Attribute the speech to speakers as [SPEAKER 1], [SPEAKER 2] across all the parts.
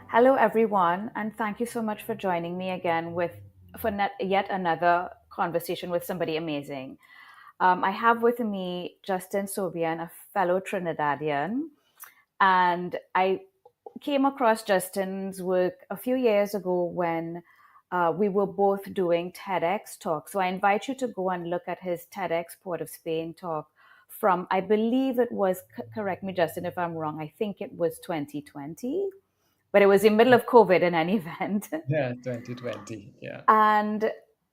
[SPEAKER 1] Hello, everyone, and thank you so much for joining me again yet another conversation with somebody amazing. I have with me Justin Sobion, a fellow Trinidadian, and I came across Justin's work a few years ago when we were both doing TEDx talk. So I invite you to go and look at his TEDx Port of Spain talk from, I believe it was, correct me, Justin, if I'm wrong, I think it was 2020, but it was in the middle of COVID in any event.
[SPEAKER 2] Yeah, 2020. Yeah.
[SPEAKER 1] And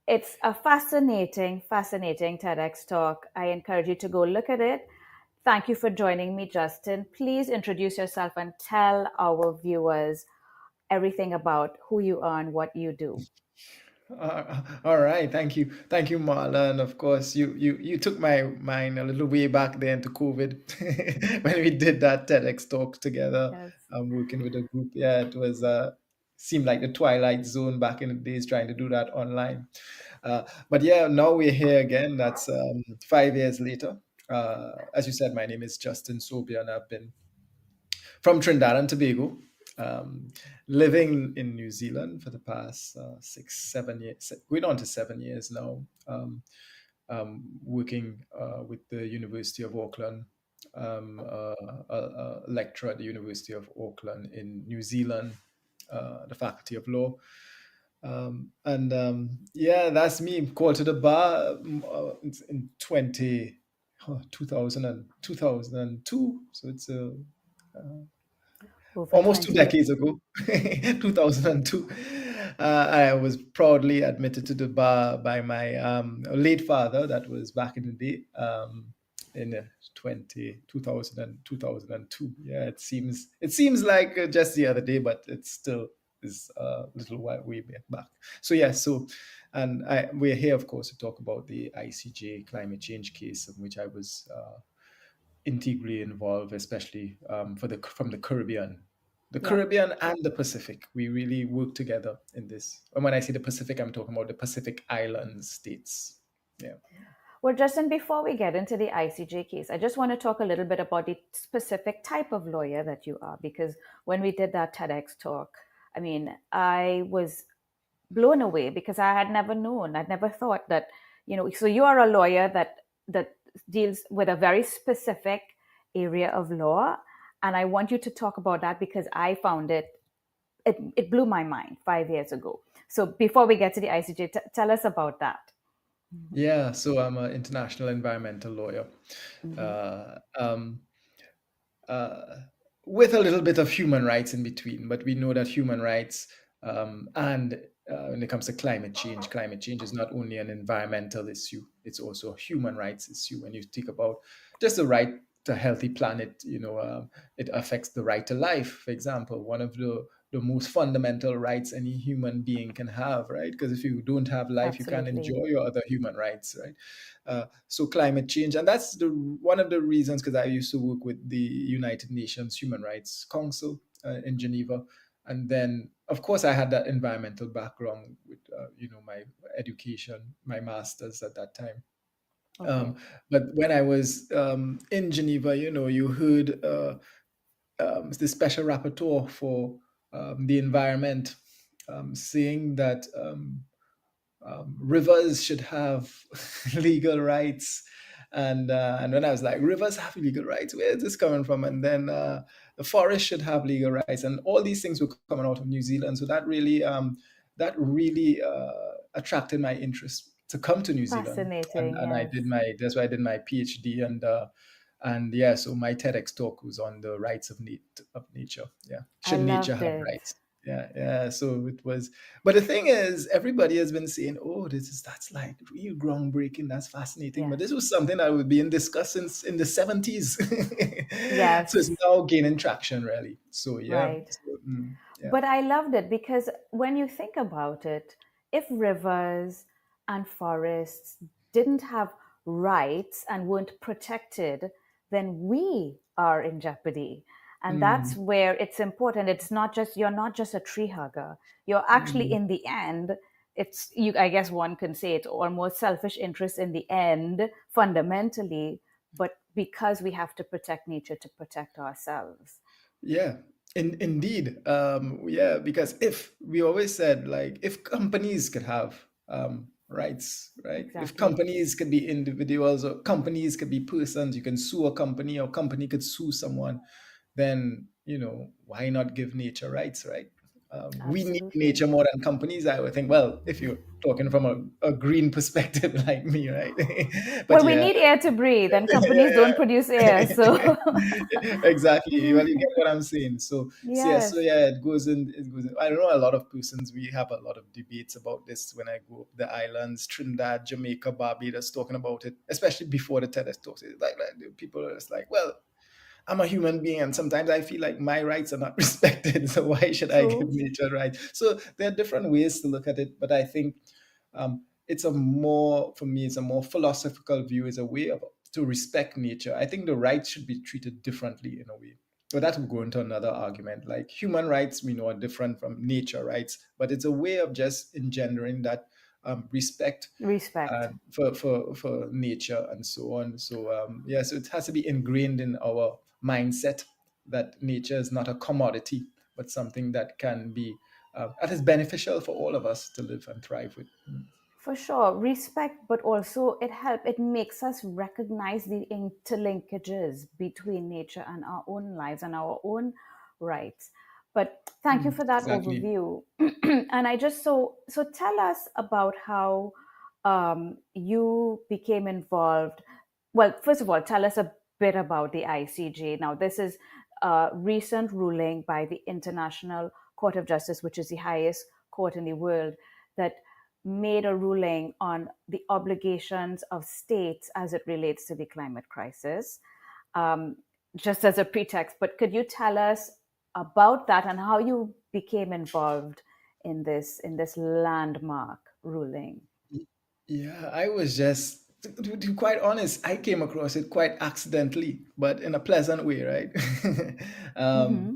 [SPEAKER 1] it's a fascinating TEDx talk. I encourage you to go look at it. Thank you for joining me, Justin. Please introduce yourself and tell our viewers everything about who you are and what you do.
[SPEAKER 2] All right. Thank you, Marla. And of course, you took my mind a little way back then to COVID when we did that TEDx talk together.
[SPEAKER 1] Yes.
[SPEAKER 2] Working with a group. Yeah, it was seemed like the twilight zone back in the days trying to do that online. But yeah, now we're here again. That's 5 years later. As you said, my name is Justin Sobion. I've been from Trinidad and Tobago, um, living in New Zealand for the past 6, 7 years, going on to 7 years now, working with the University of Auckland, a lecturer at the University of Auckland in New Zealand, the Faculty of Law. And yeah, that's me. Called to the bar in 2002. So it's a
[SPEAKER 1] Over
[SPEAKER 2] almost two
[SPEAKER 1] 20 years.
[SPEAKER 2] decades ago, 2002. I was proudly admitted to the bar by my late father. That was back in the day, in 2002. Yeah, it seems like just the other day, but it still is a little while way back. So yeah, and we're here, of course, to talk about the ICJ climate change case, in which I was integrally involved, especially from the Caribbean. The
[SPEAKER 1] Yeah.
[SPEAKER 2] Caribbean and the Pacific, we really work together in this. And when I say the Pacific, I'm talking about the Pacific Island states. Yeah.
[SPEAKER 1] Well, Justin, before we get into the ICJ case, I just want to talk a little bit about the specific type of lawyer that you are, because when we did that TEDx talk, I mean, I was blown away because I had never known, I'd never thought that, so you are a lawyer that deals with a very specific area of law. And I want you to talk about that because I found it blew my mind 5 years ago. So before we get to the ICJ, tell us about that.
[SPEAKER 2] Yeah. So I'm an international environmental lawyer.
[SPEAKER 1] Mm-hmm.
[SPEAKER 2] Uh, um, uh, with a little bit of human rights in between. But we know that human rights and when it comes to climate change is not only an environmental issue, it's also a human rights issue. When you think about just the right to a healthy planet, it affects the right to life, for example, one of the most fundamental rights any human being can have, right? Because if you don't have life, you can't
[SPEAKER 1] Absolutely.
[SPEAKER 2] enjoy your other human rights, right? So climate change, and that's the one of the reasons, because I used to work with the United Nations Human Rights Council in Geneva, and then of course I had that environmental background with my education, my master's at that time.
[SPEAKER 1] Okay.
[SPEAKER 2] Um, but when I was in Geneva, you heard the special rapporteur for the environment saying that rivers should have legal rights. And when I was like, rivers have legal rights, where is this coming from? And then the forest should have legal rights, and all these things were coming out of New Zealand. So that really attracted my interest to come to New Zealand, and
[SPEAKER 1] Fascinating.
[SPEAKER 2] and I
[SPEAKER 1] Yes.
[SPEAKER 2] did my that's why I did my PhD, and yeah, so my TEDx talk was on the rights of nature. Yeah,
[SPEAKER 1] I
[SPEAKER 2] should nature
[SPEAKER 1] loved
[SPEAKER 2] have
[SPEAKER 1] it.
[SPEAKER 2] rights? Yeah, yeah. So it was, but the thing is, everybody has been saying, "Oh, that's like real groundbreaking. That's fascinating." But
[SPEAKER 1] Yes.
[SPEAKER 2] this was something that was being discussed since in the 70s, so it's
[SPEAKER 1] Yes.
[SPEAKER 2] now gaining traction, really. So yeah,
[SPEAKER 1] Right.
[SPEAKER 2] yeah,
[SPEAKER 1] But I loved it because when you think about it, if rivers and forests didn't have rights and weren't protected, then we are in jeopardy. And that's
[SPEAKER 2] Mm,
[SPEAKER 1] where it's important. It's not just, you're not just a tree hugger. You're actually,
[SPEAKER 2] mm.
[SPEAKER 1] in the end, it's you, I guess one can say it's almost selfish interest in the end, fundamentally, but because we have to protect nature to protect ourselves.
[SPEAKER 2] Yeah, indeed. Yeah, because if we always said, like, if companies could have rights, right? If
[SPEAKER 1] Exactly.
[SPEAKER 2] companies could be individuals or companies could be persons, you can sue a company or company could sue someone, then, why not give nature rights, right? We need
[SPEAKER 1] Absolutely.
[SPEAKER 2] nature more than companies, I would think. Well, if you're talking from a green perspective like me, right? But
[SPEAKER 1] Well, we
[SPEAKER 2] yeah,
[SPEAKER 1] need air to breathe, and companies
[SPEAKER 2] yeah,
[SPEAKER 1] don't produce air. So,
[SPEAKER 2] exactly. Well, you get what I'm saying. So yeah,
[SPEAKER 1] yes,
[SPEAKER 2] it goes in. It goes in. I don't know a lot of persons. We have a lot of debates about this when I go up the islands, Trinidad, Jamaica, Barbados, talking about it, especially before the TEDx talks. It's like people are just like, well, I'm a human being, and sometimes I feel like my rights are not respected. So why should I give
[SPEAKER 1] true.
[SPEAKER 2] nature rights? So there are different ways to look at it, but I think it's a more, for me, it's a more philosophical view. It's a way of to respect nature. I think the rights should be treated differently in a way. But that will go into another argument. Like human rights, we know are different from nature rights, but it's a way of just engendering that respect
[SPEAKER 1] Respect.
[SPEAKER 2] for nature and so on. So yeah, so it has to be ingrained in our mindset that nature is not a commodity, but something that can be that is beneficial for all of us to live and thrive with.
[SPEAKER 1] For sure, respect, but also it makes us recognize the interlinkages between nature and our own lives and our own rights. But thank you for that
[SPEAKER 2] Exactly.
[SPEAKER 1] overview. And I just so tell us about how you became involved. Well, first of all, tell us a bit about the ICJ. Now, this is a recent ruling by the International Court of Justice, which is the highest court in the world, that made a ruling on the obligations of states as it relates to the climate crisis, um, just as a pretext. But could you tell us about that and how you became involved in this landmark ruling?
[SPEAKER 2] Yeah, I was just, to be quite honest, I came across it quite accidentally, but in a pleasant way, right? um,
[SPEAKER 1] Mm-hmm.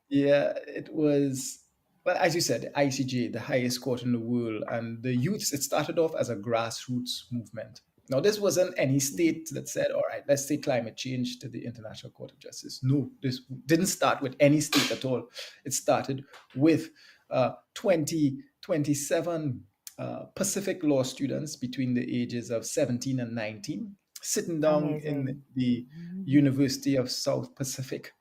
[SPEAKER 2] Yeah, it was, well, as you said, the ICJ, the highest court in the world, and the youths, it started off as a grassroots movement. Now, this wasn't any state that said, all right, let's take climate change to the International Court of Justice. No, this didn't start with any state at all. It started with 27 Pacific law students between the ages of 17 and 19 sitting down in
[SPEAKER 1] Amazing.
[SPEAKER 2] the University of South Pacific,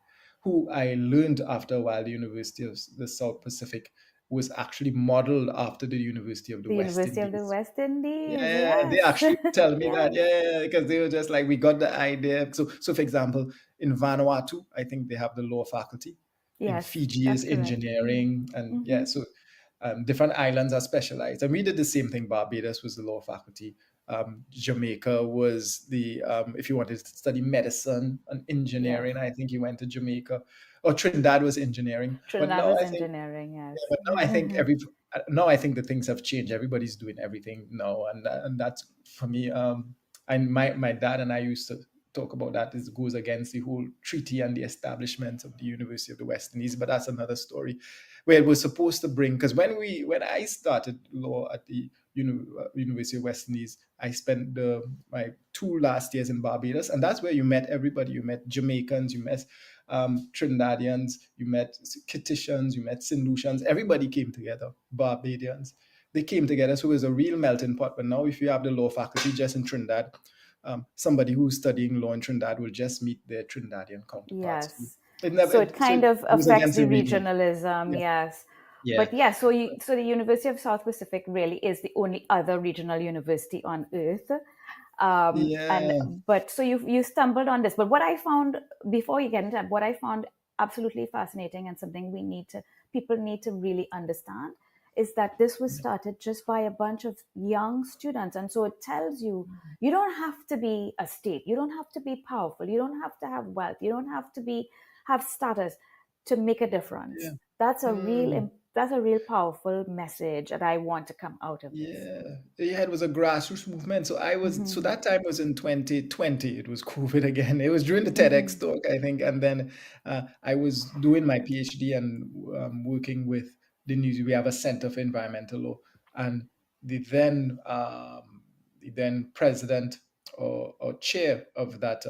[SPEAKER 2] who I learned after a while the University of the South Pacific was actually modeled after the University of the
[SPEAKER 1] The
[SPEAKER 2] West
[SPEAKER 1] University of the
[SPEAKER 2] Indies.
[SPEAKER 1] West Indies,
[SPEAKER 2] Yeah, they
[SPEAKER 1] yes.
[SPEAKER 2] actually tell me that.
[SPEAKER 1] Yes.
[SPEAKER 2] Yeah, because they were just like, we got the idea. So for example, in Vanuatu, I think they have the law faculty. In
[SPEAKER 1] Yes,
[SPEAKER 2] Fiji
[SPEAKER 1] that's
[SPEAKER 2] is
[SPEAKER 1] correct.
[SPEAKER 2] engineering, and yeah,
[SPEAKER 1] Mm-hmm.
[SPEAKER 2] so different islands are specialized. And we did the same thing. Barbados was the law faculty. Jamaica was the if you wanted to study medicine and
[SPEAKER 1] Yes.
[SPEAKER 2] engineering, I think you went to Jamaica. Or Trinidad was engineering. But
[SPEAKER 1] Trinidad
[SPEAKER 2] now
[SPEAKER 1] was
[SPEAKER 2] I think
[SPEAKER 1] engineering,
[SPEAKER 2] yeah,
[SPEAKER 1] yes.
[SPEAKER 2] but now I think that things have changed. Everybody's doing everything now, and that's for me. And my dad and I used to talk about that. This goes against the whole treaty and the establishment of the University of the West Indies, but that's another story. Where it was supposed to bring, because when I started law at the University of West Indies, I spent my 2 last years in Barbados, and that's where you met everybody. You met Jamaicans, you met Trinidadians, you met Kititians, you met St. Lucians. Everybody came together. Barbadians, they came together. So it was a real melting pot. But now, if you have the law faculty just in Trinidad, somebody who's studying law in Trinidad will just meet their Trinidadian counterparts.
[SPEAKER 1] Yes.
[SPEAKER 2] It never,
[SPEAKER 1] So it
[SPEAKER 2] so
[SPEAKER 1] kind
[SPEAKER 2] it
[SPEAKER 1] of
[SPEAKER 2] goes
[SPEAKER 1] affects
[SPEAKER 2] against
[SPEAKER 1] the
[SPEAKER 2] the region.
[SPEAKER 1] regionalism,
[SPEAKER 2] Yeah,
[SPEAKER 1] yes.
[SPEAKER 2] yeah,
[SPEAKER 1] But yeah, so the University of South Pacific really is the only other regional university on earth. And
[SPEAKER 2] yeah.
[SPEAKER 1] but so you stumbled on this. But what I found, before you get into that, what I found absolutely fascinating and something people need to really understand, is that this was started just by a bunch of young students. And so it tells you, you don't have to be a state, you don't have to be powerful, you don't have to have wealth, you don't have to have status to make a difference.
[SPEAKER 2] Yeah.
[SPEAKER 1] That's a real
[SPEAKER 2] Mm.
[SPEAKER 1] that's a real powerful message that I want to come out of this.
[SPEAKER 2] Yeah, it was a grassroots movement. So
[SPEAKER 1] Mm-hmm.
[SPEAKER 2] that time was in 2020. It was COVID again. It was during the
[SPEAKER 1] Mm-hmm.
[SPEAKER 2] TEDx talk, I think. And then I was doing my PhD and working with we have a Center for Environmental Law. And the then, the then president or chair of that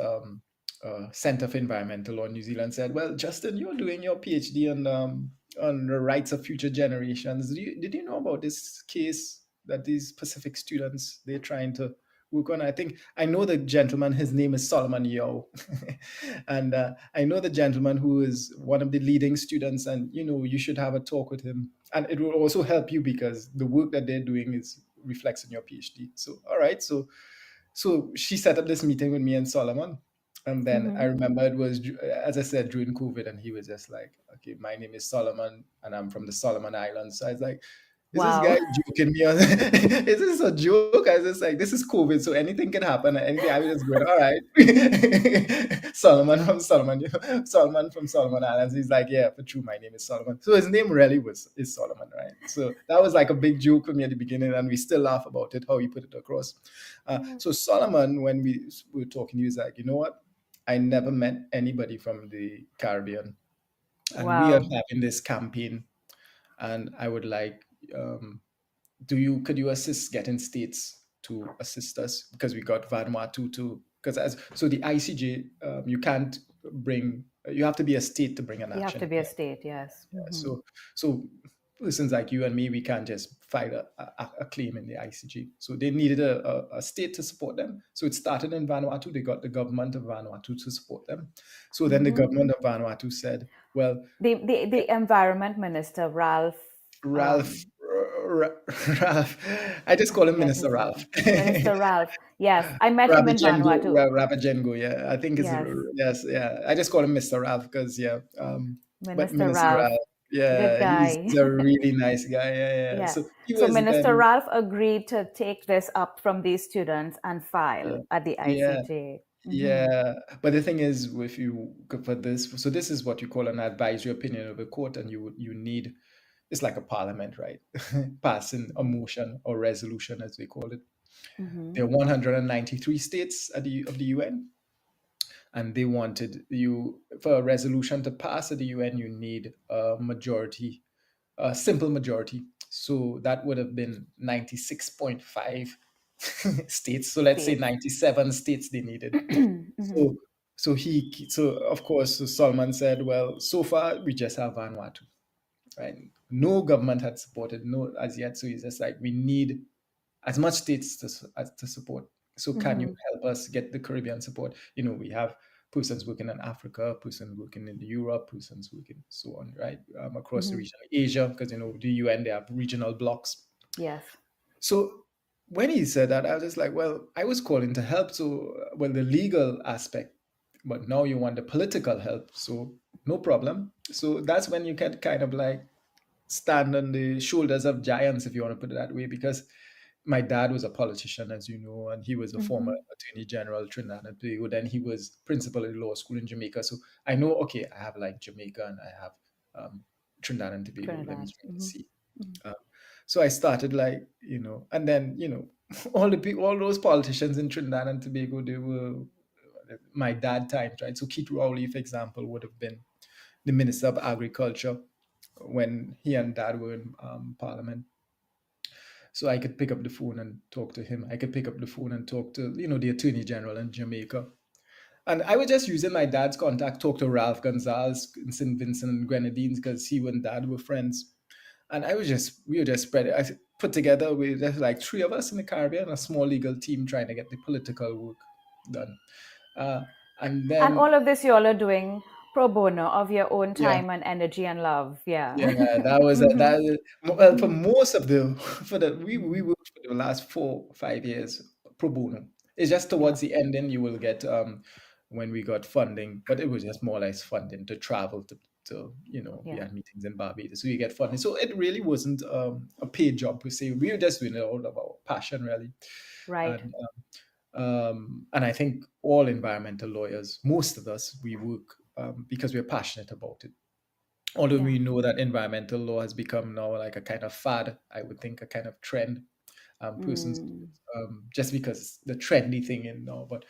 [SPEAKER 2] Center for Environmental Law in New Zealand said, "Well, Justin, you're doing your PhD on the rights of future generations. Did you know about this case that these Pacific students they're trying to work on? I think I know the gentleman. His name is Solomon Yao, and I know the gentleman who is one of the leading students. And you should have a talk with him, and it will also help you because the work that they're doing is reflects in your PhD. So all right, so she set up this meeting with me and Solomon. And then I
[SPEAKER 1] Mm-hmm.
[SPEAKER 2] remember it was, as I said, during COVID, and he was just like, "Okay, my name is Solomon, and I'm from the Solomon Islands." So I was like, "Is this
[SPEAKER 1] Wow.
[SPEAKER 2] guy joking me? Is this a joke?" I was just like, "This is COVID, so anything can happen. Anything." I was just going, "All right." Solomon from Solomon, Solomon from Solomon Islands. He's like, "Yeah, for true, my name is Solomon." So his name really is Solomon, right? So that was like a big joke for me at the beginning, and we still laugh about it how he put it across.
[SPEAKER 1] Yeah.
[SPEAKER 2] So Solomon, when we were talking, he was like, "You know what? I never met anybody from the Caribbean, and we are
[SPEAKER 1] Wow.
[SPEAKER 2] having this campaign, and I would like, could you assist getting states to assist us because we got Vanuatu to because as so the ICJ, you can't bring, you have to be a state to bring an
[SPEAKER 1] You have
[SPEAKER 2] action
[SPEAKER 1] to
[SPEAKER 2] in
[SPEAKER 1] be a
[SPEAKER 2] here.
[SPEAKER 1] state, yes.
[SPEAKER 2] Yeah,
[SPEAKER 1] Mm-hmm.
[SPEAKER 2] so persons like you and me, we can't just file a claim in the ICJ. So they needed a state to support them. So it started in Vanuatu. They got the government of Vanuatu to support them. So then the
[SPEAKER 1] Mm-hmm.
[SPEAKER 2] government of Vanuatu said, "Well,
[SPEAKER 1] The environment minister, Ralph,
[SPEAKER 2] Ralph,
[SPEAKER 1] um,
[SPEAKER 2] Ralph, I just
[SPEAKER 1] I
[SPEAKER 2] call him
[SPEAKER 1] forget
[SPEAKER 2] Minister
[SPEAKER 1] his
[SPEAKER 2] Ralph."
[SPEAKER 1] name. Minister Ralph. Yes, I met him in
[SPEAKER 2] Rabajengo,
[SPEAKER 1] Vanuatu.
[SPEAKER 2] Rabajengo, yeah, I think it's
[SPEAKER 1] Yes,
[SPEAKER 2] yes, yeah. I just call him Mr. Ralph because yeah, but
[SPEAKER 1] Minister
[SPEAKER 2] Minister
[SPEAKER 1] Ralph.
[SPEAKER 2] Ralph,
[SPEAKER 1] Good
[SPEAKER 2] yeah,
[SPEAKER 1] guy.
[SPEAKER 2] he's a really nice guy. Yeah, yeah.
[SPEAKER 1] Yeah.
[SPEAKER 2] So he
[SPEAKER 1] So
[SPEAKER 2] was
[SPEAKER 1] Minister
[SPEAKER 2] then,
[SPEAKER 1] Ralph agreed to take this up from these students and
[SPEAKER 2] yeah,
[SPEAKER 1] file at the
[SPEAKER 2] yeah,
[SPEAKER 1] ICJ. Mm-hmm.
[SPEAKER 2] yeah. But the thing is, if you for this, so this is what you call an advisory opinion of a court, and you need it's like a parliament, right? Passing a motion or resolution, as they call it.
[SPEAKER 1] Mm-hmm.
[SPEAKER 2] There are 193 states of the UN, and they wanted you for a resolution to pass at the UN, you need a majority, a simple majority. So that would have been 96.5 states. So let's say
[SPEAKER 1] States.
[SPEAKER 2] 97 states they needed.
[SPEAKER 1] Mm-hmm.
[SPEAKER 2] So so of course so Solomon said, well, so far we just have Vanuatu, right? No government had supported no as yet. So he's just like, we need as much states to support. So can you
[SPEAKER 1] Mm-hmm.
[SPEAKER 2] help us get the Caribbean support? We have persons working in Africa, persons working in Europe, persons working so on, right? Across the
[SPEAKER 1] Mm-hmm.
[SPEAKER 2] region, Asia, because the UN they have regional blocks.
[SPEAKER 1] Yes.
[SPEAKER 2] So when he said that, I was just like, well, I was calling to help. So well, the legal aspect, but now you want the political help. So no problem. So that's when you can kind of like stand on the shoulders of giants, if you want to put it that way, because my dad was a politician, as you know, and he was a former
[SPEAKER 1] Mm-hmm.
[SPEAKER 2] attorney general Trinidad and Tobago. Then he was principal at law school in Jamaica. So I know, okay, I have like Jamaica and I have Trinidad and Tobago. Let me
[SPEAKER 1] Trinidad.
[SPEAKER 2] try to
[SPEAKER 1] Mm-hmm.
[SPEAKER 2] see.
[SPEAKER 1] Mm-hmm.
[SPEAKER 2] Um, so I started like, and then, all the people, all those politicians in Trinidad and Tobago, they were my dad times, right? So Keith Rowley, for example, would have been the Minister of Agriculture when he and dad were in Parliament. So I could pick up the phone and talk to him. I could pick up the phone and talk to, the Attorney General in Jamaica. And I was just using my dad's contact, talk to Ralph Gonzalez in St. Vincent and Grenadines because he and dad were friends. And we were just spread it. I put together, we just like three of us in the Caribbean, a small legal team trying to get the political work done. Uh, and
[SPEAKER 1] And
[SPEAKER 2] then,
[SPEAKER 1] all of this you all are doing pro bono of your own
[SPEAKER 2] yeah,
[SPEAKER 1] time and energy and love. Yeah.
[SPEAKER 2] yeah, that was
[SPEAKER 1] Mm-hmm.
[SPEAKER 2] well for
[SPEAKER 1] Mm-hmm.
[SPEAKER 2] most of the for the we
[SPEAKER 1] Mm-hmm.
[SPEAKER 2] worked for the last 4 5 years pro bono. It's just
[SPEAKER 1] Yeah.
[SPEAKER 2] towards the ending you will get when we got funding, but it was just more or less funding to travel to we
[SPEAKER 1] Yeah.
[SPEAKER 2] had meetings in Barbados, so you get funding. So it really wasn't a paid job per se. We were just doing it out of our passion, really,
[SPEAKER 1] Right.
[SPEAKER 2] and and I think all environmental lawyers, most of us, we work because we're passionate about it. Although
[SPEAKER 1] Yeah.
[SPEAKER 2] we know that environmental law has become now like a kind of fad, I would think a kind of trend. Persons
[SPEAKER 1] Mm.
[SPEAKER 2] just because it's the trendy thing in now, but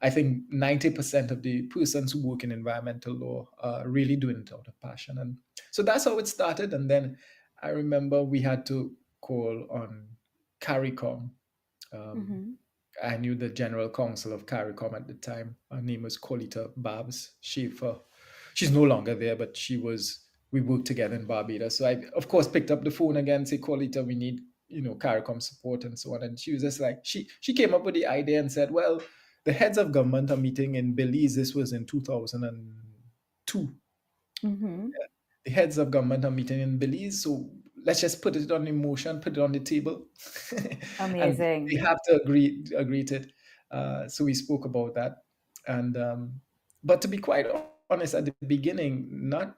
[SPEAKER 2] I think 90% of the persons who work in environmental law are really doing it out of passion, and so that's how it started. And then I remember we had to call on CARICOM. Um,
[SPEAKER 1] Mm-hmm.
[SPEAKER 2] I knew the general counsel of CARICOM at the time. Her name was Colita Babs Schaefer. She's no longer there, but we worked together in Barbados. So I, of course, picked up the phone again, say, Colita, we need, CARICOM support and so on. And she was just like, she came up with the idea and said, well, the heads of government are meeting in Belize. This was in 2002.
[SPEAKER 1] Mm-hmm.
[SPEAKER 2] The heads of government are meeting in Belize. So let's just put it on in motion, put it on the table, and they
[SPEAKER 1] Amazing.
[SPEAKER 2] have to agree to it. So we spoke about that, and but to be quite honest, at the beginning, not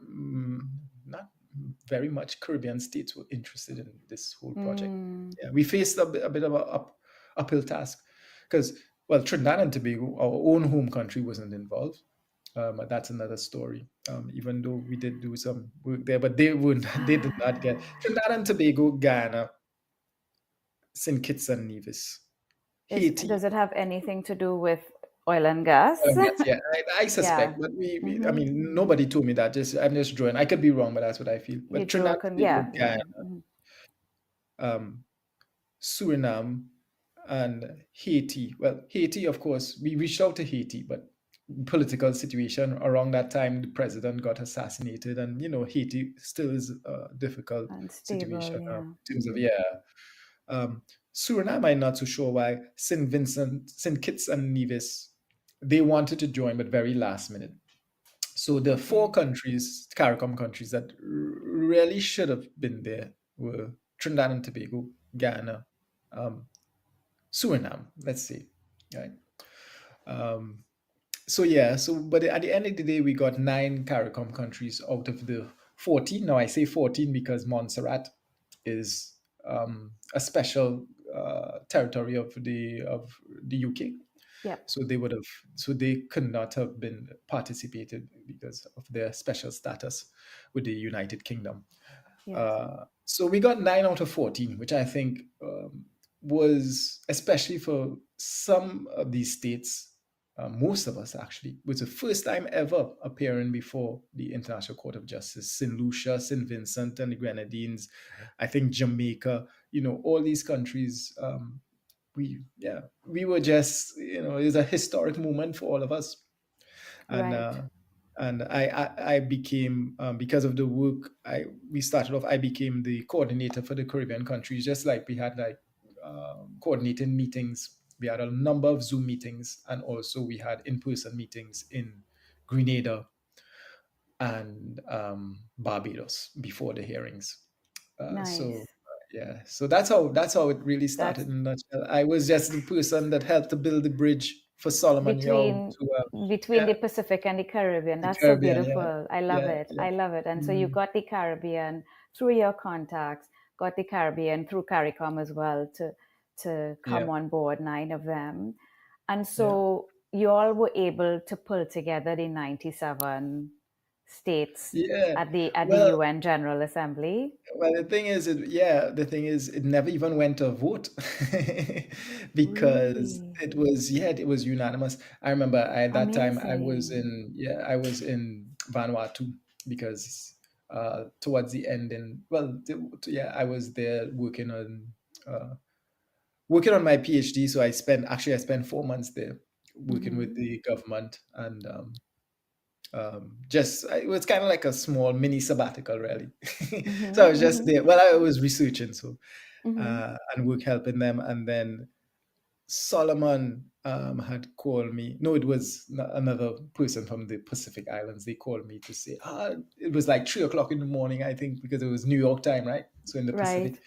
[SPEAKER 2] very much Caribbean states were interested in this whole project.
[SPEAKER 1] Mm.
[SPEAKER 2] Yeah, we faced a bit of a uphill task because, well, Trinidad and Tobago, our own home country, wasn't involved. That's another story. Even though we did do some work there, but they did not get Trinidad and Tobago, Guyana, St. Kitts and Nevis, Haiti.
[SPEAKER 1] Does it have anything to do with oil and gas?
[SPEAKER 2] Yes, yeah, I
[SPEAKER 1] Yeah.
[SPEAKER 2] suspect, but I
[SPEAKER 1] Mm-hmm.
[SPEAKER 2] mean, nobody told me that. Just I'm just drawing. I could be wrong, but that's what I feel.
[SPEAKER 1] You
[SPEAKER 2] But
[SPEAKER 1] drew
[SPEAKER 2] Trinidad
[SPEAKER 1] a
[SPEAKER 2] and
[SPEAKER 1] yeah,
[SPEAKER 2] Tobago,
[SPEAKER 1] yeah.
[SPEAKER 2] Guyana,
[SPEAKER 1] Mm-hmm.
[SPEAKER 2] um, Suriname, and Haiti. Well, Haiti, of course, we reached out to Haiti, but political situation around that time, the president got assassinated, and Haiti still is a difficult
[SPEAKER 1] Unstable,
[SPEAKER 2] situation
[SPEAKER 1] yeah.
[SPEAKER 2] in terms of
[SPEAKER 1] Mm-hmm.
[SPEAKER 2] um, Suriname. I'm not so sure why. Saint Vincent, Saint Kitts and Nevis, they wanted to join, but very last minute. So the four
[SPEAKER 1] Okay.
[SPEAKER 2] countries, CARICOM countries that really should have been there were Trinidad and Tobago, Guyana, um, Suriname, let's say, right? Um, so yeah, but at the end of the day, we got 9 CARICOM countries out of the 14. Now I say 14 because Montserrat is a special territory of the UK.
[SPEAKER 1] Yep.
[SPEAKER 2] So they could not have been participated because of their special status with the United Kingdom.
[SPEAKER 1] Yes.
[SPEAKER 2] So we got 9 out of 14, which I think was, especially for some of these states, most of us actually, was the first time ever appearing before the International Court of Justice. St. Lucia, St. Vincent and the Grenadines, I think Jamaica, all these countries. We were just, it was a historic moment for all of us. And
[SPEAKER 1] Right.
[SPEAKER 2] uh, and I became, because of the work we started off, I became the coordinator for the Caribbean countries. Just like we had like coordinating meetings, we had a number of Zoom meetings, and also we had in-person meetings in Grenada and Barbados before the hearings. So
[SPEAKER 1] Nice.
[SPEAKER 2] yeah, so that's how it really
[SPEAKER 1] That's
[SPEAKER 2] started in a nutshell. I was just the person that helped to build the bridge for Solomon Yow
[SPEAKER 1] between
[SPEAKER 2] to
[SPEAKER 1] between
[SPEAKER 2] yeah,
[SPEAKER 1] the Pacific and the Caribbean.
[SPEAKER 2] the
[SPEAKER 1] That's so
[SPEAKER 2] Caribbean. Yeah,
[SPEAKER 1] beautiful. I love
[SPEAKER 2] yeah,
[SPEAKER 1] it.
[SPEAKER 2] yeah.
[SPEAKER 1] I love it. And so you
[SPEAKER 2] Mm,
[SPEAKER 1] got the Caribbean through your contacts, got the Caribbean through CARICOM as well to
[SPEAKER 2] yeah,
[SPEAKER 1] come on board, 9 of them. And
[SPEAKER 2] yeah,
[SPEAKER 1] so you all were able to pull together the 97 states
[SPEAKER 2] yeah.
[SPEAKER 1] at the
[SPEAKER 2] Well,
[SPEAKER 1] UN General Assembly.
[SPEAKER 2] the thing is, it never even went to a vote because
[SPEAKER 1] Really
[SPEAKER 2] it was unanimous. I remember at that time
[SPEAKER 1] amazing.
[SPEAKER 2] I was in Vanuatu because towards the end, I was there uh, working on my PhD. So I spent 4 months there working with
[SPEAKER 1] Hmm.
[SPEAKER 2] the government, and just it was kind of like a small mini sabbatical, really. So I
[SPEAKER 1] Hmm.
[SPEAKER 2] was just
[SPEAKER 1] Hmm.
[SPEAKER 2] there. Well, I was researching, so
[SPEAKER 1] Hmm.
[SPEAKER 2] and work helping them, and then Solomon had called me. No, it was another person from the Pacific Islands. They called me to say, it was like 3 o'clock in the morning, I think, because it was New York time, right? So in the
[SPEAKER 1] Right.
[SPEAKER 2] Pacific.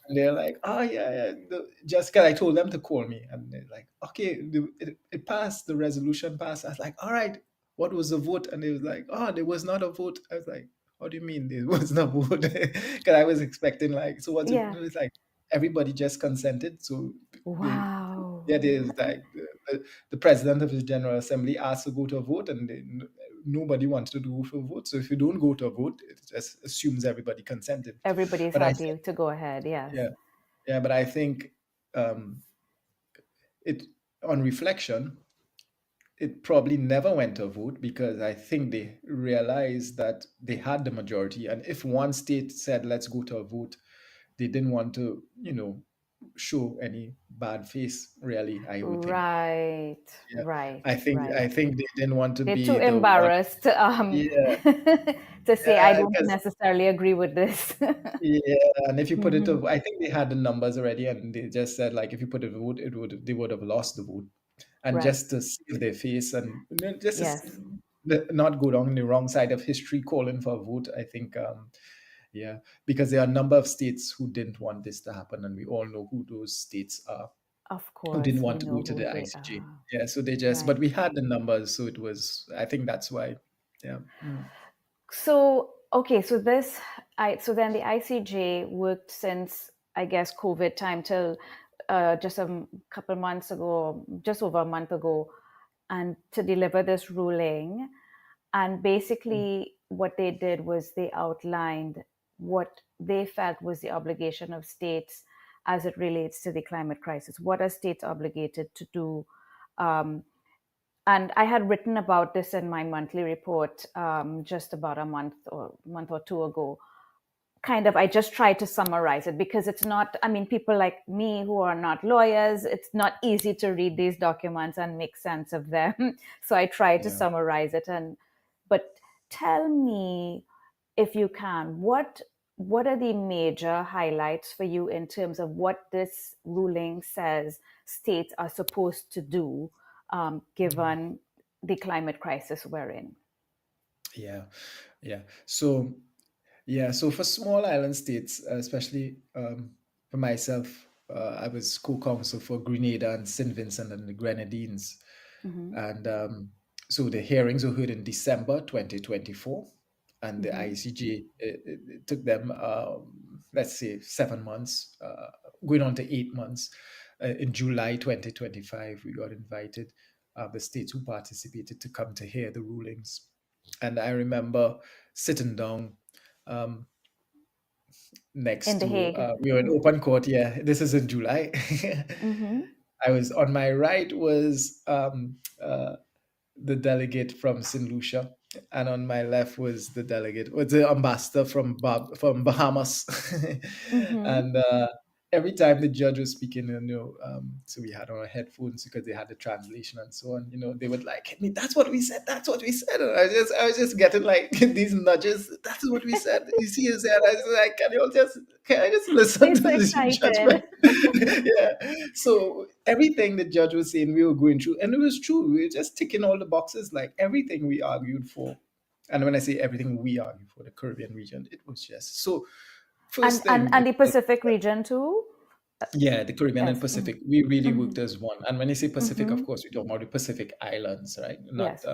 [SPEAKER 2] And they're like, oh, yeah, yeah. Just because I told them to call me. And they're like, okay, it passed. The resolution passed. I was like, all right, what was the vote? And they was like, oh, there was not a vote. I was like, what do you mean there was no vote? Because I was expecting, like, so what's it?
[SPEAKER 1] Yeah.
[SPEAKER 2] It was like, everybody just consented. So they,
[SPEAKER 1] Wow.
[SPEAKER 2] yeah, there's like the president of the General Assembly asked to go to a vote, and nobody wanted to go for a vote. So if you don't go to a vote, it just assumes everybody consented.
[SPEAKER 1] Everybody's
[SPEAKER 2] But I think,
[SPEAKER 1] happy to go ahead. Yes.
[SPEAKER 2] yeah, yeah, but I think um, it on reflection, it probably never went to a vote because I think they realized that they had the majority. And if one state said, let's go to a vote, they didn't want to, show any bad face, really, I would think.
[SPEAKER 1] Right,
[SPEAKER 2] Yeah.
[SPEAKER 1] right,
[SPEAKER 2] I think they didn't want to
[SPEAKER 1] they're too
[SPEAKER 2] be the one.
[SPEAKER 1] embarrassed
[SPEAKER 2] Yeah.
[SPEAKER 1] to say, I don't
[SPEAKER 2] Because
[SPEAKER 1] necessarily agree with this.
[SPEAKER 2] yeah, and if you put it
[SPEAKER 1] Hmm.
[SPEAKER 2] to, I think they had the numbers already, and they just said like if you put it to vote, they would have lost the vote, and
[SPEAKER 1] Right.
[SPEAKER 2] just to save their face and just to
[SPEAKER 1] Yes,
[SPEAKER 2] not go down the wrong side of history calling for a vote, I think, yeah, because there are a number of states who didn't want this to happen, and we all know who those states are
[SPEAKER 1] of
[SPEAKER 2] who didn't
[SPEAKER 1] course, we
[SPEAKER 2] want to go
[SPEAKER 1] know
[SPEAKER 2] to
[SPEAKER 1] who
[SPEAKER 2] the
[SPEAKER 1] they
[SPEAKER 2] ICJ.
[SPEAKER 1] are.
[SPEAKER 2] Yeah, so they just,
[SPEAKER 1] Right.
[SPEAKER 2] but we had the numbers, so it was. I think that's why. Yeah.
[SPEAKER 1] So, okay, so so then the ICJ worked since, I guess, COVID time till just a couple months ago, just over a month ago, and to deliver this ruling. And basically, what they did was they outlined what they felt was the obligation of states as it relates to the climate crisis. What are states obligated to do? Um, and I had written about this in my monthly report just about a month or two ago. Kind of, I just tried to summarize it because it's not. I mean, people like me who are not lawyers, it's not easy to read these documents and make sense of them. So I tried to
[SPEAKER 2] Yeah.
[SPEAKER 1] summarize it. And but tell me, if you can, what are the major highlights for you in terms of what this ruling says states are supposed to do, given the climate crisis we're in?
[SPEAKER 2] Yeah. Yeah. So yeah, so for small island states, especially for myself, I was co-counsel for Grenada and St. Vincent and the Grenadines.
[SPEAKER 1] Hmm.
[SPEAKER 2] And so the hearings were heard in December 2024, and the
[SPEAKER 1] Hmm.
[SPEAKER 2] ICJ, it took them, let's say, 7 months, going on to 8 months. In July 2025, we got invited, the states who participated, to come to hear the rulings. And I remember sitting down um,
[SPEAKER 1] In
[SPEAKER 2] next
[SPEAKER 1] The
[SPEAKER 2] to,
[SPEAKER 1] Hague.
[SPEAKER 2] we were in open court. Yeah, this is in July.
[SPEAKER 1] Hmm.
[SPEAKER 2] I was on my right was the delegate from St. Lucia, and on my left was the ambassador from Bahamas,
[SPEAKER 1] Hmm.
[SPEAKER 2] and every time the judge was speaking, so we had on our headphones because they had the translation and so on. They would like hit me. That's what we said. That's what we said. And I was just getting like these nudges. That's what we said. You see, you said. I was like, can I just listen
[SPEAKER 1] They're
[SPEAKER 2] to
[SPEAKER 1] so
[SPEAKER 2] this judgment?
[SPEAKER 1] excited.
[SPEAKER 2] Yeah. So everything the judge was saying, we were going through, and it was true. We were just ticking all the boxes, like everything we argued for. And when I say everything we argued for, the Caribbean region, it was just so.
[SPEAKER 1] and
[SPEAKER 2] First
[SPEAKER 1] and
[SPEAKER 2] thing,
[SPEAKER 1] and the Pacific region too.
[SPEAKER 2] yeah, the Caribbean and
[SPEAKER 1] Yes.
[SPEAKER 2] Pacific, we really
[SPEAKER 1] Hmm.
[SPEAKER 2] worked as one. And when I say Pacific, of
[SPEAKER 1] Hmm.
[SPEAKER 2] course, we talk about the Pacific Islands, right? Not
[SPEAKER 1] Yes,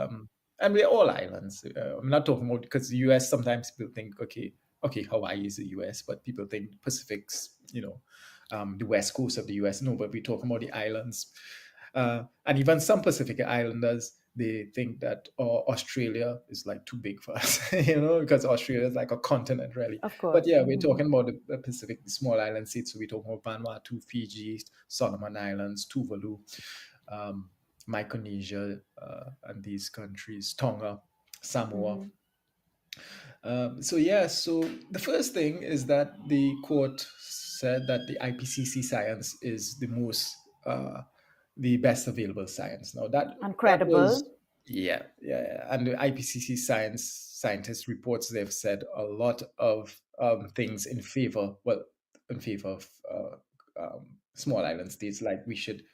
[SPEAKER 2] and we're all islands. I'm not talking about, because the US, sometimes people think, okay, Hawaii is the US, but people think Pacific's, the west coast of the US. No, but we're talking about the islands. And even some Pacific Islanders, they think that Australia is like too big for us, because Australia is like a continent, really.
[SPEAKER 1] of
[SPEAKER 2] But
[SPEAKER 1] course.
[SPEAKER 2] yeah, we're
[SPEAKER 1] Hmm.
[SPEAKER 2] talking about the Pacific, the small island states. So we're talking about Vanuatu, Fiji, Solomon Islands, Tuvalu, um, Micronesia, and these countries, Tonga, Samoa.
[SPEAKER 1] Hmm.
[SPEAKER 2] So yeah, so the first thing is that the court said that the IPCC science is the best available science. Now that was,
[SPEAKER 1] Incredible.
[SPEAKER 2] yeah, and the IPCC scientist reports, they've said a lot of things in favor of small island states, like we should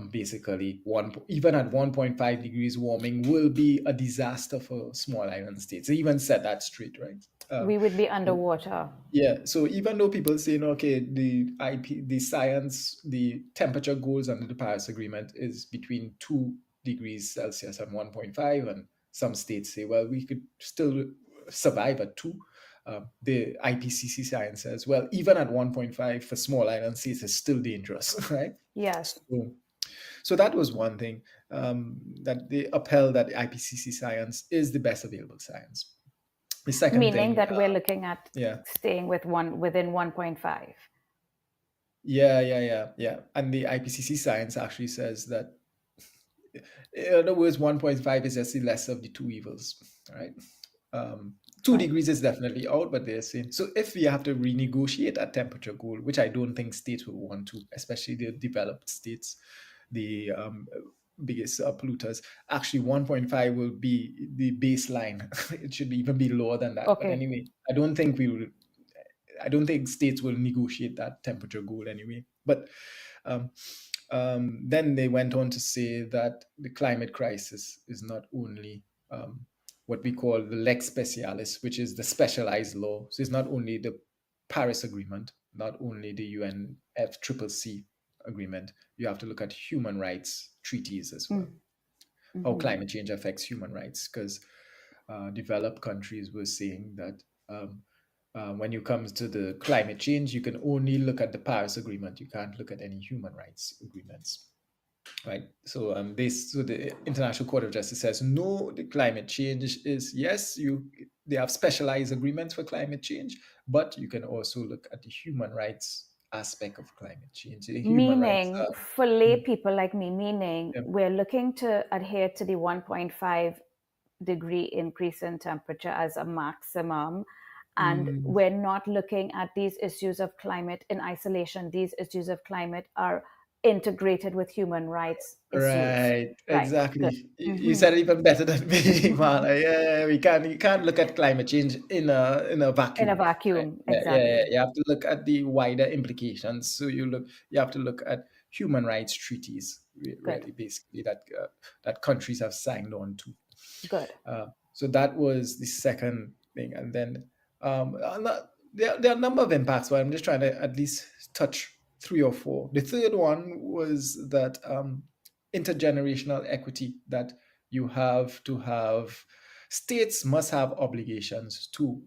[SPEAKER 2] basically even at 1.5 degrees warming will be a disaster for small island states. They even said that straight, right?
[SPEAKER 1] We would be
[SPEAKER 2] So,
[SPEAKER 1] underwater.
[SPEAKER 2] yeah. So even though people say, okay, the science, the temperature goals under the Paris Agreement is between 2 degrees Celsius and 1.5, and some states say, well, we could still survive at 2. The IPCC science says, well, even at 1.5 for small island states is still dangerous, right?
[SPEAKER 1] Yes.
[SPEAKER 2] So that was one thing. that they upheld that IPCC science is the best available science. The second
[SPEAKER 1] Meaning
[SPEAKER 2] thing,
[SPEAKER 1] that we're looking at
[SPEAKER 2] yeah,
[SPEAKER 1] staying within 1.5.
[SPEAKER 2] yeah. And the IPCC science actually says that, in other words, 1.5 is just the lesser of the two evils, right? Um, two
[SPEAKER 1] Right.
[SPEAKER 2] degrees is definitely out, but they're saying so if we have to renegotiate a temperature goal, which I don't think states will want to, especially the developed states, the biggest polluters. Actually, 1.5 will be the baseline. It should even be lower than that. But
[SPEAKER 1] Okay.
[SPEAKER 2] anyway, I don't think states will negotiate that temperature goal anyway. But um, then they went on to say that the climate crisis is not only what we call the lex specialis, which is the specialized law. So it's not only the Paris Agreement, not only the UNFCCC agreement. You have to look at human rights treaties as well. How
[SPEAKER 1] Mm-hmm.
[SPEAKER 2] climate change affects human rights, because developed countries were saying that when you come to the climate change, you can only look at the Paris Agreement. You can't look at any human rights agreements, right? So so the International Court of Justice says no. The climate change is, yes, they have specialized agreements for climate change, but you can also look at the human rights aspect of climate change. The human rights.
[SPEAKER 1] Meaning, for lay
[SPEAKER 2] Mm,
[SPEAKER 1] people like me, meaning
[SPEAKER 2] yeah.
[SPEAKER 1] we're looking to adhere to the 1.5-degree increase in temperature as a maximum. And
[SPEAKER 2] Mm,
[SPEAKER 1] we're not looking at these issues of climate in isolation. These issues of climate are integrated with human rights issues.
[SPEAKER 2] right,
[SPEAKER 1] Right. Good.
[SPEAKER 2] exactly. You
[SPEAKER 1] Mm-hmm.
[SPEAKER 2] said it even better than me, Marla. Yeah, you can't look at climate change in a
[SPEAKER 1] In a
[SPEAKER 2] vacuum. Right?
[SPEAKER 1] vacuum.
[SPEAKER 2] Yeah.
[SPEAKER 1] Exactly.
[SPEAKER 2] You have to look at the wider implications. So you have to look at human rights treaties,
[SPEAKER 1] Good.
[SPEAKER 2] really, basically that countries have signed on to.
[SPEAKER 1] Good.
[SPEAKER 2] So that was the second thing, and then there are a number of impacts, but I'm just trying to at least touch three or four. The third one was that intergenerational equity, that you have to have states must have obligations to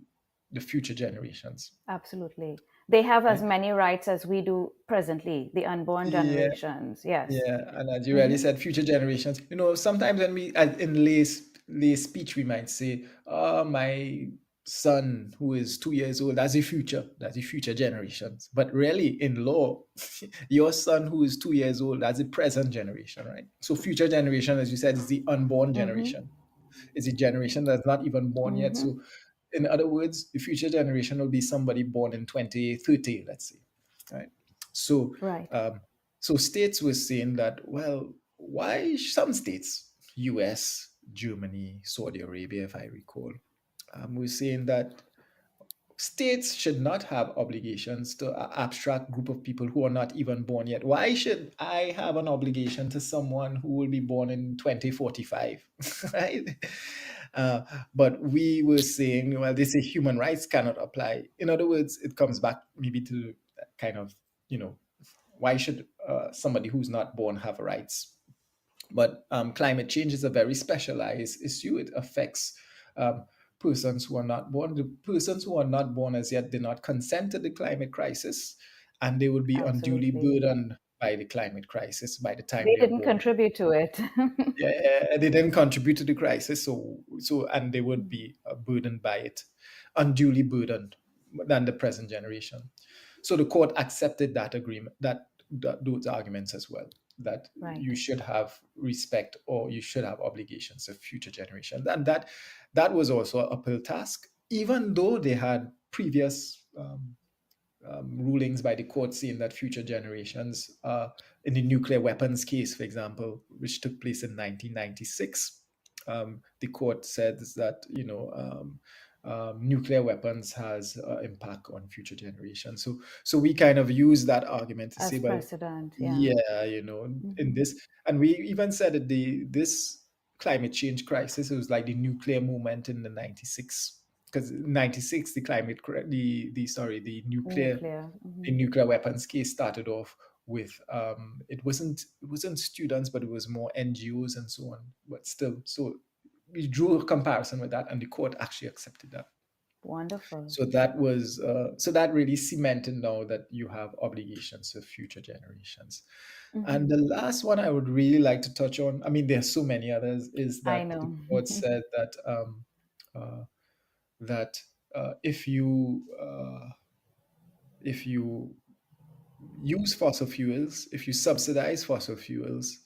[SPEAKER 2] the future generations,
[SPEAKER 1] Absolutely. They have as
[SPEAKER 2] right?
[SPEAKER 1] many rights as we do presently, the unborn
[SPEAKER 2] Yeah,
[SPEAKER 1] generations. Yes.
[SPEAKER 2] yeah, and as you already
[SPEAKER 1] Mm-hmm.
[SPEAKER 2] said, future generations. Sometimes when in lay speech, we might say, "Oh, my son who is 2 years old, that's the future. That's the future generations." But really, in law, your son who is 2 years old, that's the present generation, right? So future generation, as you said, is the unborn
[SPEAKER 1] Mm-hmm.
[SPEAKER 2] generation. Is a generation that's not even born yet.
[SPEAKER 1] Mm-hmm.
[SPEAKER 2] So, in other words, the future generation will be somebody born in 2030, let's say, right? So,
[SPEAKER 1] Right.
[SPEAKER 2] um, so states were saying that, well, why some states, US, Germany, Saudi Arabia, if I recall, were saying that states should not have obligations to an abstract group of people who are not even born yet. Why should I have an obligation to someone who will be born in 2045? Right? Uh, but we were saying, well, they say human rights cannot apply. In other words, it comes back maybe to that kind of, why should somebody who's not born have rights? But climate change is a very specialized issue. It affects um, persons who are not born. The persons who are not born as yet did not consent to the climate crisis, and they will be unduly
[SPEAKER 1] Absolutely.
[SPEAKER 2] burdened by the climate crisis by the time
[SPEAKER 1] They
[SPEAKER 2] they are
[SPEAKER 1] didn't
[SPEAKER 2] born.
[SPEAKER 1] contribute to it.
[SPEAKER 2] Yeah, they didn't contribute to the crisis, and they would be burdened by it, unduly burdened than the present generation. So the court accepted that agreement, that those arguments as well, that
[SPEAKER 1] Right.
[SPEAKER 2] you should have respect or you should have obligations of future generations, and that was also an uphill task, even though they had previous rulings by the court saying that future generations, in the nuclear weapons case, for example, which took place in 1996, the court said that nuclear weapons has impact on future generations. So we kind of use that argument to say,
[SPEAKER 1] As
[SPEAKER 2] well,
[SPEAKER 1] precedent. Yeah.
[SPEAKER 2] yeah, in
[SPEAKER 1] Mm-hmm.
[SPEAKER 2] this, and we even said that this climate change crisis, it was like the nuclear moment in the 96, because 96 the
[SPEAKER 1] Nuclear.
[SPEAKER 2] the
[SPEAKER 1] Mm-hmm.
[SPEAKER 2] nuclear weapons case started off with it wasn't students, but it was more NGOs and so on, but still. So we drew a comparison with that, and the court actually accepted that.
[SPEAKER 1] Wonderful.
[SPEAKER 2] So that really cemented now that you have obligations for future generations. And
[SPEAKER 1] Hmm.
[SPEAKER 2] the last one I would really like to touch on, I mean, there's so many others, is
[SPEAKER 1] I
[SPEAKER 2] that the
[SPEAKER 1] know.
[SPEAKER 2] court said uh, that if you use fossil fuels, if you subsidize fossil fuels,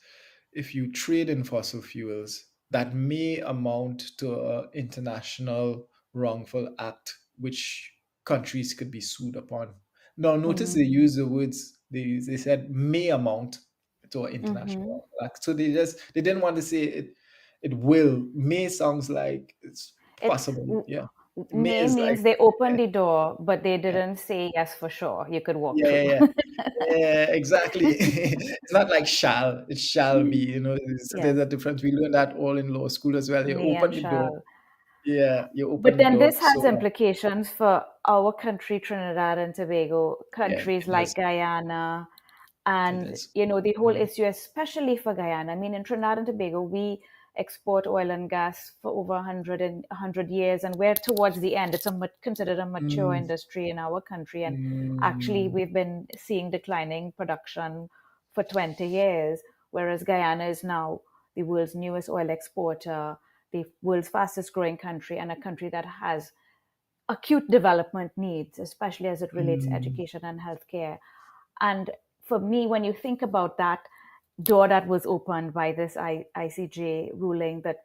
[SPEAKER 2] if you trade in fossil fuels, that may amount to an international wrongful act, which countries could be sued upon. Now, notice they
[SPEAKER 1] Mm-hmm.
[SPEAKER 2] use the words, they said may amount to an international
[SPEAKER 1] Mm-hmm.
[SPEAKER 2] wrongful act. So they didn't want to say it will. May sounds like it's
[SPEAKER 1] It's
[SPEAKER 2] possible. Yeah. May
[SPEAKER 1] may
[SPEAKER 2] is like,
[SPEAKER 1] means they opened the door, but they
[SPEAKER 2] yeah,
[SPEAKER 1] didn't say yes for sure. You could walk
[SPEAKER 2] yeah, yeah,
[SPEAKER 1] through.
[SPEAKER 2] yeah. Yeah, exactly. It's not like shall, it shall be, so
[SPEAKER 1] Yes,
[SPEAKER 2] there's a difference. We learned that all in law school as well. You
[SPEAKER 1] may and
[SPEAKER 2] open the door.
[SPEAKER 1] shall.
[SPEAKER 2] Yeah, you
[SPEAKER 1] But
[SPEAKER 2] open the
[SPEAKER 1] then
[SPEAKER 2] door.
[SPEAKER 1] this has
[SPEAKER 2] So,
[SPEAKER 1] implications for our country, Trinidad and Tobago,
[SPEAKER 2] yeah,
[SPEAKER 1] countries
[SPEAKER 2] it
[SPEAKER 1] like
[SPEAKER 2] does.
[SPEAKER 1] Guyana,
[SPEAKER 2] It
[SPEAKER 1] and
[SPEAKER 2] does.
[SPEAKER 1] the whole
[SPEAKER 2] Mm,
[SPEAKER 1] issue, especially for Guyana. I mean, in Trinidad and Tobago, we export oil and gas for over 100 years, and we're towards the end. It's considered a mature
[SPEAKER 2] mm,
[SPEAKER 1] industry in our country, and actually,
[SPEAKER 2] mm,
[SPEAKER 1] we've been seeing declining production for 20 years, whereas Guyana is now the world's newest oil exporter, the world's fastest growing country, and a country that has acute development needs, especially as it relates to
[SPEAKER 2] mm,
[SPEAKER 1] education and healthcare. And for me, when you think about that door that was opened by this ICJ ruling that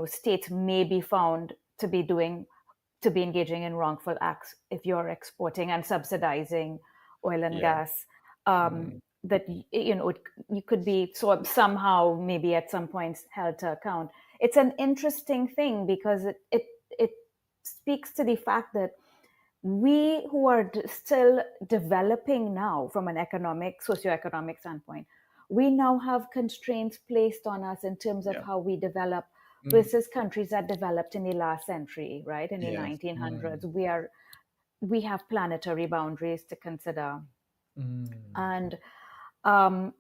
[SPEAKER 1] states may be found to be engaging in wrongful acts if you're exporting and subsidizing oil and
[SPEAKER 2] yeah.
[SPEAKER 1] gas, um,
[SPEAKER 2] Mm,
[SPEAKER 1] that you could be somehow maybe at some points held to account. It's an interesting thing because it speaks to the fact that we who are still developing now from an socioeconomic standpoint, we now have constraints placed on us in terms of
[SPEAKER 2] yeah.
[SPEAKER 1] how we develop
[SPEAKER 2] Mm,
[SPEAKER 1] versus countries that developed in the last century, right? In the
[SPEAKER 2] yeah. Mm,
[SPEAKER 1] 1900s, we have planetary boundaries to consider,
[SPEAKER 2] mm,
[SPEAKER 1] and um,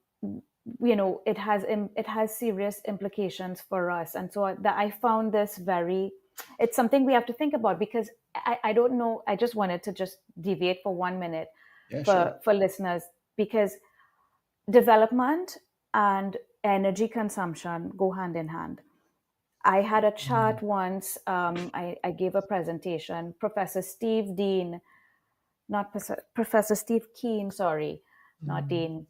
[SPEAKER 1] it has serious implications for us. And so I found this very, it's something we have to think about because I don't know. I just wanted to just deviate for 1 minute
[SPEAKER 2] yeah,
[SPEAKER 1] for
[SPEAKER 2] sure.
[SPEAKER 1] listeners, because development and energy consumption go hand in hand. I had a
[SPEAKER 2] Mm,
[SPEAKER 1] chat once. I gave a presentation. Professor Steve Dean, not Professor Steve Keen, sorry, not
[SPEAKER 2] mm,
[SPEAKER 1] Dean,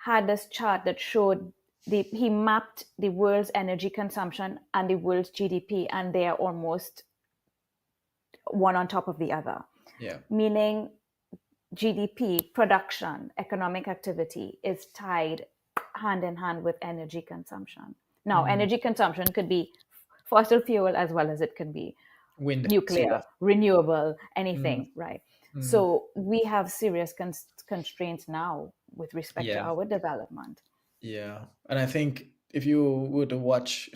[SPEAKER 1] had this chart that showed he mapped the world's energy consumption and the world's GDP, and they are almost one on top of the other.
[SPEAKER 2] yeah.
[SPEAKER 1] Meaning GDP, production, economic activity is tied hand in hand with energy consumption. Now,
[SPEAKER 2] Mm,
[SPEAKER 1] energy consumption could be fossil fuel as well as it can be
[SPEAKER 2] wind, solar.
[SPEAKER 1] nuclear, renewable,
[SPEAKER 2] Mm,
[SPEAKER 1] anything, right?
[SPEAKER 2] mm,
[SPEAKER 1] So we have serious constraints now with respect to
[SPEAKER 2] yeah.
[SPEAKER 1] our development.
[SPEAKER 2] Yeah, and I think if you were to watch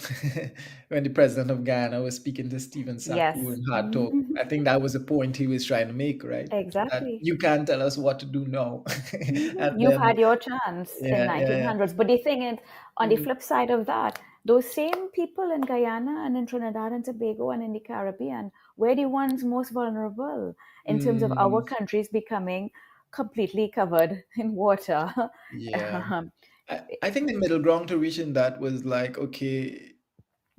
[SPEAKER 2] when the president of Ghana was speaking to Stephen Saku
[SPEAKER 1] Yes.
[SPEAKER 2] in Hard Talk, I think that was the point he was trying to make, right? That
[SPEAKER 1] Exactly.
[SPEAKER 2] you can't tell us what to do now. And
[SPEAKER 1] You've
[SPEAKER 2] then,
[SPEAKER 1] had your chance in
[SPEAKER 2] yeah, yeah, yeah.
[SPEAKER 1] 1900s. But the thing is, on the
[SPEAKER 2] Mm,
[SPEAKER 1] flip side of that, those same people in Guyana and in Trinidad and Tobago and in the Caribbean were the ones most vulnerable in terms of our
[SPEAKER 2] mm,
[SPEAKER 1] countries becoming completely covered in water.
[SPEAKER 2] yeah.
[SPEAKER 1] Um,
[SPEAKER 2] I think the middle ground to reaching that was like, okay,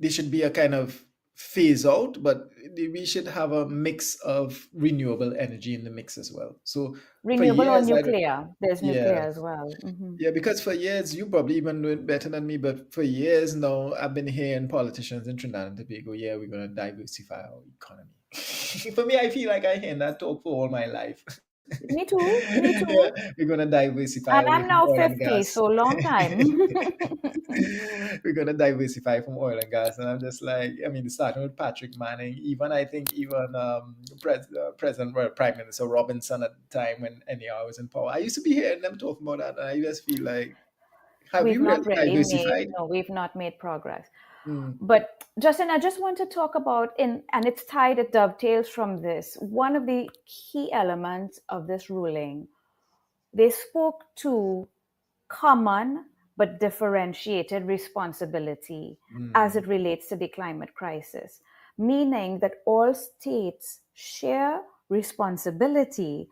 [SPEAKER 2] there should be a kind of phase out, but we should have a mix of renewable energy in the mix as well. So for
[SPEAKER 1] Renewable or
[SPEAKER 2] years,
[SPEAKER 1] nuclear. There's nuclear
[SPEAKER 2] yeah,
[SPEAKER 1] as well.
[SPEAKER 2] yeah, because for years, you probably even know it better than me, but for years now, I've been hearing politicians in Trinidad and Tobago, yeah, we're going to diversify our economy. For me, I feel like I hear that talk for all my life.
[SPEAKER 1] Me too. Me
[SPEAKER 2] Yeah,
[SPEAKER 1] too.
[SPEAKER 2] we're going to diversify
[SPEAKER 1] And
[SPEAKER 2] away
[SPEAKER 1] I'm
[SPEAKER 2] from
[SPEAKER 1] now
[SPEAKER 2] oil and
[SPEAKER 1] 50,
[SPEAKER 2] gas.
[SPEAKER 1] so long time.
[SPEAKER 2] We're going to diversify from oil and gas. And I'm just like, I mean, starting with Patrick Manning, even I think even President, well, Prime Minister Robinson at the time when NER was in power, I used to be hearing them talking about that. And I just feel like, have
[SPEAKER 1] We've
[SPEAKER 2] you
[SPEAKER 1] not
[SPEAKER 2] really
[SPEAKER 1] really made,
[SPEAKER 2] diversified?
[SPEAKER 1] no, we've not made progress.
[SPEAKER 2] Mm,
[SPEAKER 1] But Justin, I just want to talk about and it's tied, it dovetails from this. One of the key elements of this ruling, they spoke to common but differentiated responsibility as
[SPEAKER 2] mm,
[SPEAKER 1] it relates to the climate crisis, meaning that all states share responsibility,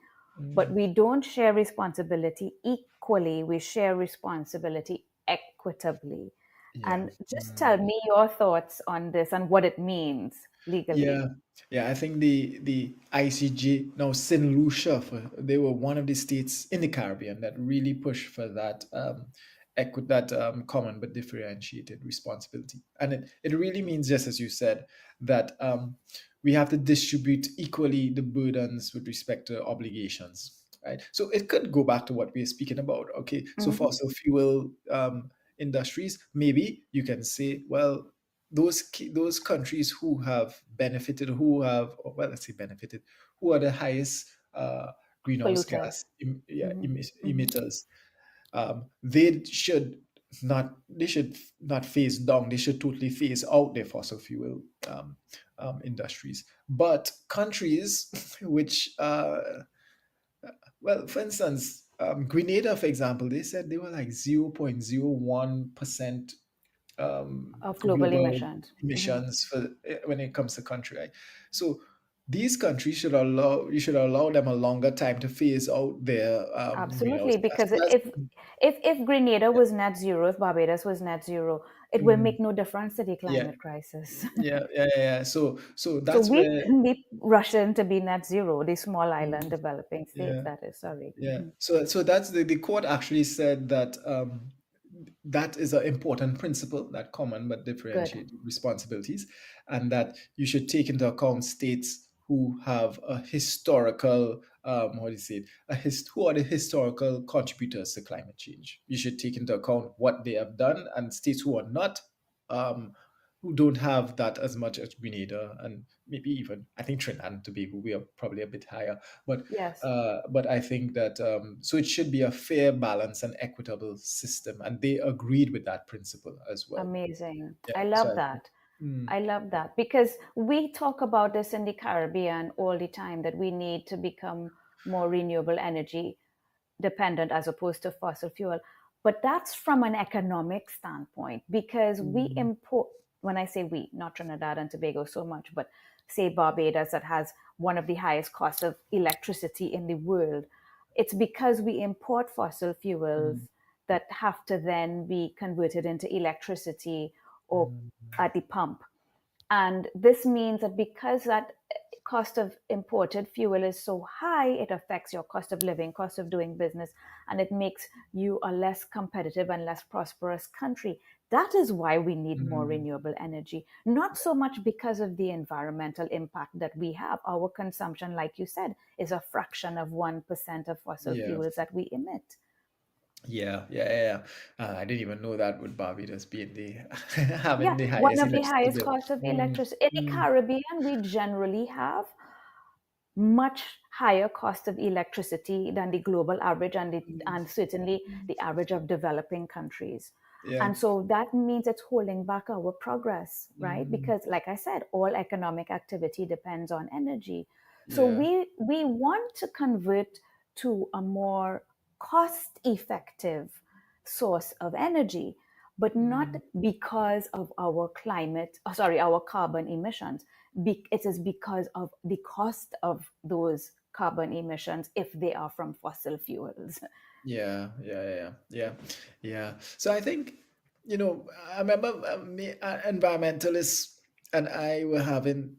[SPEAKER 1] but
[SPEAKER 2] Mm.
[SPEAKER 1] we don't share responsibility equally. We share responsibility equitably.
[SPEAKER 2] Yeah.
[SPEAKER 1] And just tell
[SPEAKER 2] Mm.
[SPEAKER 1] me your thoughts on this and what it means
[SPEAKER 2] Yeah,
[SPEAKER 1] legally.
[SPEAKER 2] yeah. I think the ICJ, now Saint Lucia, they were one of the states in the Caribbean that really pushed for that that common but differentiated responsibility, and it really means, just as you said, that we have to distribute equally the burdens with respect to obligations. Right. So it could go back to what we are speaking about. Okay. So
[SPEAKER 1] Hmm.
[SPEAKER 2] fossil fuel industries, maybe you can say, well, those countries who have benefited, who have, or well, let's say benefited, who are the highest greenhouse
[SPEAKER 1] Polluters.
[SPEAKER 2] gas
[SPEAKER 1] Hmm. Hmm.
[SPEAKER 2] emitters, they should not phase down. They should totally phase out their fossil fuel industries. But countries which, well, for instance, Grenada, for example, they said they were like 0.01%
[SPEAKER 1] Of global
[SPEAKER 2] global
[SPEAKER 1] emissions. Hmm.
[SPEAKER 2] emissions for when it comes to country, right? So these countries should allow you should allow them a longer time to phase out their greenhouse
[SPEAKER 1] Absolutely,
[SPEAKER 2] gas.
[SPEAKER 1] because
[SPEAKER 2] So that's,
[SPEAKER 1] if Grenada was net zero, if Barbados was net zero, it will
[SPEAKER 2] mm,
[SPEAKER 1] make no difference to the
[SPEAKER 2] yeah,
[SPEAKER 1] climate crisis.
[SPEAKER 2] yeah. So
[SPEAKER 1] So
[SPEAKER 2] that's
[SPEAKER 1] we
[SPEAKER 2] where,
[SPEAKER 1] shouldn't be rushing to be net zero, the small island
[SPEAKER 2] mm,
[SPEAKER 1] developing states,
[SPEAKER 2] yeah,
[SPEAKER 1] that is, sorry.
[SPEAKER 2] yeah.
[SPEAKER 1] Hmm.
[SPEAKER 2] So that's the court actually said that that is an important principle, that common but
[SPEAKER 1] Good.
[SPEAKER 2] differentiated responsibilities, and that you should take into account states who have a historical, what do you say, who are the historical contributors to climate change. You should take into account what they have done, and states who are not, um, who don't have that as much as Grenada, and maybe even I think Trinidad and Tobago, we are probably a bit higher,
[SPEAKER 1] Yes.
[SPEAKER 2] but I think that, so it should be a fair, balanced, and equitable system, and they agreed with that principle as well.
[SPEAKER 1] Amazing.
[SPEAKER 2] Yeah.
[SPEAKER 1] I
[SPEAKER 2] So
[SPEAKER 1] love
[SPEAKER 2] I think,
[SPEAKER 1] that.
[SPEAKER 2] mm,
[SPEAKER 1] I love that because we talk about this in the Caribbean all the time that we need to become more renewable energy dependent as opposed to fossil fuel. But that's from an economic standpoint because we
[SPEAKER 2] mm,
[SPEAKER 1] import, when I say we, not Trinidad and Tobago so much, but say Barbados that has one of the highest costs of electricity in the world, it's because we import fossil fuels
[SPEAKER 2] mm,
[SPEAKER 1] that have to then be converted into electricity or
[SPEAKER 2] mm,
[SPEAKER 1] at the pump. And this means that because that cost of imported fuel is so high, it affects your cost of living, cost of doing business, and it makes you a less competitive and less prosperous country. That is why we need more
[SPEAKER 2] mm,
[SPEAKER 1] renewable energy, not so much because of the environmental impact that we have. Our consumption, like you said, is a fraction of 1% of fossil
[SPEAKER 2] yeah.
[SPEAKER 1] fuels that we emit.
[SPEAKER 2] Yeah. I didn't even know that, with Barbados being the having
[SPEAKER 1] Yeah,
[SPEAKER 2] the
[SPEAKER 1] one
[SPEAKER 2] highest
[SPEAKER 1] of the
[SPEAKER 2] electricity
[SPEAKER 1] highest
[SPEAKER 2] bill.
[SPEAKER 1] costs of
[SPEAKER 2] Mm,
[SPEAKER 1] electricity. In the
[SPEAKER 2] mm,
[SPEAKER 1] Caribbean, we generally have much higher cost of electricity than the global average and certainly the average of developing countries.
[SPEAKER 2] yeah.
[SPEAKER 1] And so that means it's holding back our progress, right?
[SPEAKER 2] Mm,
[SPEAKER 1] Because like I said, all economic activity depends on energy. So
[SPEAKER 2] yeah.
[SPEAKER 1] we want to convert to a more cost effective source of energy, but not
[SPEAKER 2] Mm,
[SPEAKER 1] because of our climate, sorry, our carbon emissions. It is because of the cost of those carbon emissions if they are from fossil fuels.
[SPEAKER 2] yeah. So I think, I remember, environmentalists and I were having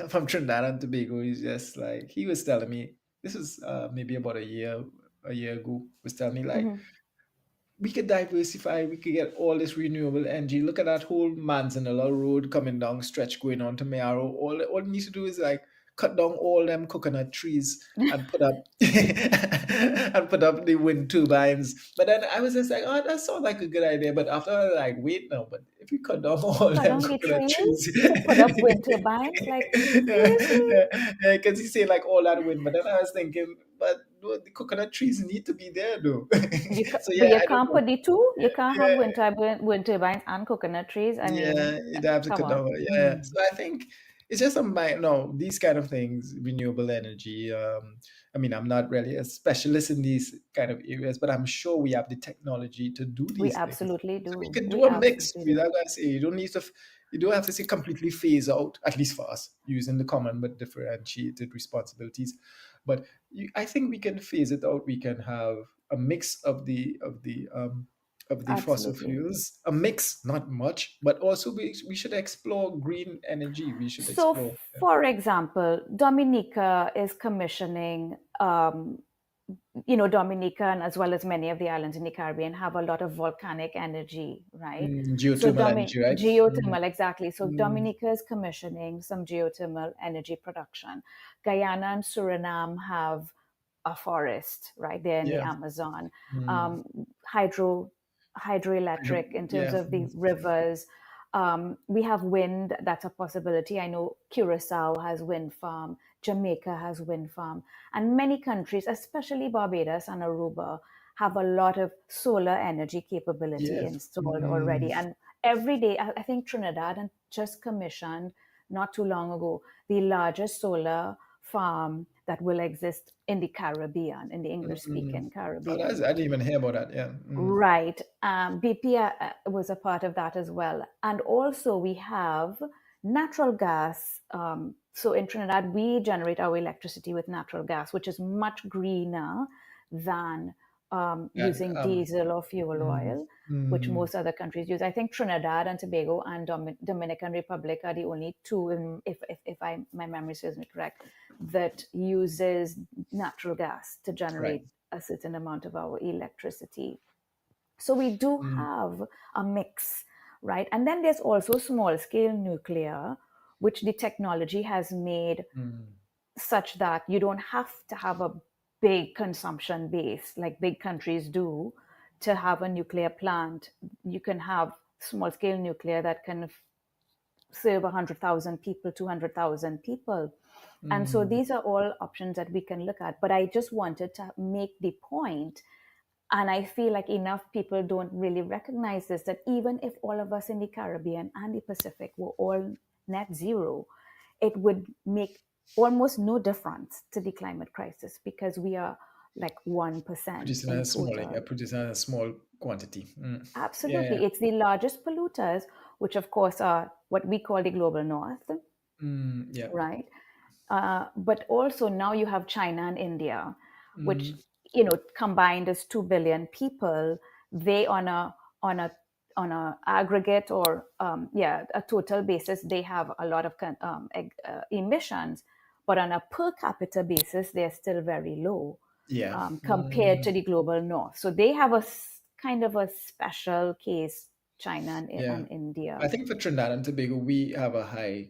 [SPEAKER 2] from Trinidad and Tobago. He's just like, he was telling me, this was maybe about a year ago. Was telling me like,
[SPEAKER 1] Mhm.
[SPEAKER 2] we could diversify, we could get all this renewable energy. Look at that whole Manzanilla road coming down stretch going on to Mayaro. All you need to do is like cut down all them coconut trees and put up and put up the wind turbines. But then I was just like, oh, that sounds like a good idea. But after I was like, wait no, but if we cut down all
[SPEAKER 1] Cut
[SPEAKER 2] them
[SPEAKER 1] down the
[SPEAKER 2] coconut
[SPEAKER 1] trees
[SPEAKER 2] trees,
[SPEAKER 1] to put up wind turbines. Like, seriously?
[SPEAKER 2] because he said like all that wind. But then I was thinking, but no, the coconut trees need to be there though. So
[SPEAKER 1] But
[SPEAKER 2] yeah,
[SPEAKER 1] you
[SPEAKER 2] I don't
[SPEAKER 1] can't
[SPEAKER 2] know.
[SPEAKER 1] put the two. You can't have
[SPEAKER 2] Yeah,
[SPEAKER 1] wind turbines and coconut trees. I mean,
[SPEAKER 2] yeah, you'd have to
[SPEAKER 1] come
[SPEAKER 2] cut
[SPEAKER 1] on.
[SPEAKER 2] down. Yeah, so I think it's just a mind. No, these kind of things, renewable energy. I mean, I'm not really a specialist in these kind of areas, but I'm sure we have the technology to do
[SPEAKER 1] We
[SPEAKER 2] these things.
[SPEAKER 1] absolutely
[SPEAKER 2] So we
[SPEAKER 1] do.
[SPEAKER 2] could
[SPEAKER 1] We
[SPEAKER 2] do a mix.
[SPEAKER 1] absolutely
[SPEAKER 2] We
[SPEAKER 1] do.
[SPEAKER 2] like I say, you don't need to. you don't have to say completely phase out, at least for us, using the common but differentiated responsibilities. But I think we can phase it out. We can have a mix of the fossil
[SPEAKER 1] Absolutely.
[SPEAKER 2] fuels, a mix, not much, but also we should explore green energy. We should
[SPEAKER 1] So,
[SPEAKER 2] explore. Yeah.
[SPEAKER 1] for example, Dominica is commissioning, Dominica and as well as many of the islands in the Caribbean have a lot of volcanic energy, right? So,
[SPEAKER 2] Geothermal energy, right?
[SPEAKER 1] geothermal, exactly. So,
[SPEAKER 2] Mm,
[SPEAKER 1] Dominica is commissioning some geothermal energy production. Guyana and Suriname have a forest, right? They're in the
[SPEAKER 2] yeah.
[SPEAKER 1] Amazon.
[SPEAKER 2] Mm,
[SPEAKER 1] Um, hydro, hydroelectric in terms
[SPEAKER 2] yeah.
[SPEAKER 1] of the rivers. We have wind, that's a possibility. I know Curacao has wind farm, Jamaica has wind farm, and many countries, especially Barbados and Aruba, have a lot of solar energy capability
[SPEAKER 2] Yeah.
[SPEAKER 1] installed
[SPEAKER 2] Mm,
[SPEAKER 1] already. And every day, I think Trinidad and just commissioned not too long ago the largest solar farm that will exist in the Caribbean, in the English
[SPEAKER 2] mm.
[SPEAKER 1] speaking
[SPEAKER 2] Oh,
[SPEAKER 1] Caribbean.
[SPEAKER 2] I didn't even hear about that. Yeah.
[SPEAKER 1] Right. BP was a part of that as well. And also, we have natural gas. So in Trinidad, we generate our electricity with natural gas, which is much greener than
[SPEAKER 2] And
[SPEAKER 1] using diesel or fuel
[SPEAKER 2] mm,
[SPEAKER 1] oil, which
[SPEAKER 2] mm,
[SPEAKER 1] most other countries use. I think Trinidad and Tobago and Dominican Republic are the only two, if my memory serves me correct, that uses natural gas to
[SPEAKER 2] right.
[SPEAKER 1] generate a certain amount of our electricity. So we do
[SPEAKER 2] Mm,
[SPEAKER 1] have a mix, right? And then there's also small scale nuclear, which the technology has made
[SPEAKER 2] mm,
[SPEAKER 1] such that you don't have to have a big consumption base like big countries do to have a nuclear plant. You can have small scale nuclear that can serve 100,000 people, 200,000 people. And so
[SPEAKER 2] mm.
[SPEAKER 1] these are all options that we can look at. But I just wanted to make the point, and I feel like enough people don't really recognize this, that even if all of us in the Caribbean and the Pacific were all net zero, it would make almost no difference to the climate crisis because we are like 1%
[SPEAKER 2] Producing
[SPEAKER 1] in
[SPEAKER 2] a small,
[SPEAKER 1] total.
[SPEAKER 2] producing a small quantity. Yeah, yeah.
[SPEAKER 1] Absolutely. It's the largest polluters, which of course are what we call the global north,
[SPEAKER 2] Yeah.
[SPEAKER 1] right? But also now you have China and India, which
[SPEAKER 2] Mm,
[SPEAKER 1] combined as 2 billion people. They on a on a aggregate or a total basis, they have a lot of emissions, but on a per capita basis, they're still very low
[SPEAKER 2] yeah.
[SPEAKER 1] compared to the global north. So they have a kind of a special case, China
[SPEAKER 2] Yeah.
[SPEAKER 1] and India.
[SPEAKER 2] I think for Trinidad and Tobago, we have a high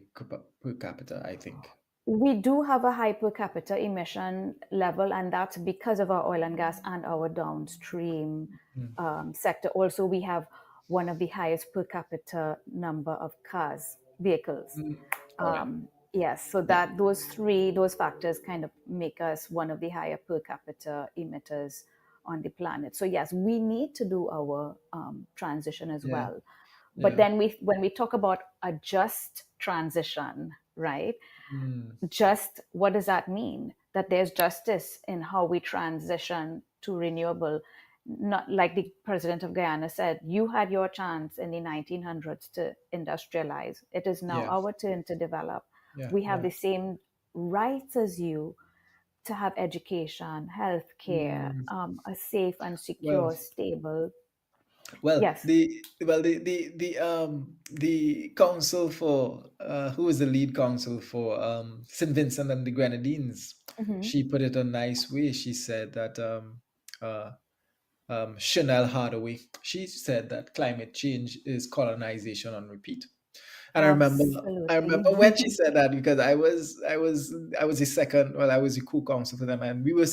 [SPEAKER 2] per capita, I think.
[SPEAKER 1] We do have a high per capita emission level, and that's because of our oil and gas and our downstream
[SPEAKER 2] Mm,
[SPEAKER 1] sector. Also, we have one of the highest per capita number of cars, vehicles.
[SPEAKER 2] mm. All right.
[SPEAKER 1] Yes, so
[SPEAKER 2] Yeah.
[SPEAKER 1] that those factors kind of make us one of the higher per capita emitters on the planet. So yes, we need to do our transition as
[SPEAKER 2] Yeah.
[SPEAKER 1] well. But
[SPEAKER 2] Yeah.
[SPEAKER 1] then when we talk about a just transition, right?
[SPEAKER 2] Mm,
[SPEAKER 1] Just what does that mean? That there's justice in how we transition to renewable. Not like the president of Guyana said, you had your chance in the 1900s to industrialize. It is now
[SPEAKER 2] yeah.
[SPEAKER 1] our turn to develop.
[SPEAKER 2] Yeah.
[SPEAKER 1] We have
[SPEAKER 2] Yeah.
[SPEAKER 1] the same rights as you to have education, health care,
[SPEAKER 2] Mm.
[SPEAKER 1] a safe and
[SPEAKER 2] Well,
[SPEAKER 1] secure, stable.
[SPEAKER 2] well,
[SPEAKER 1] Yes.
[SPEAKER 2] the council for who is the lead council for St. Vincent and the Grenadines,
[SPEAKER 1] Hmm.
[SPEAKER 2] she put it a nice way. She said that uh, Chanel Hardaway, she said that climate change is colonization on repeat. And I
[SPEAKER 1] Absolutely.
[SPEAKER 2] remember when she said that because I was the second, well, I was the co-counsel for them, and we were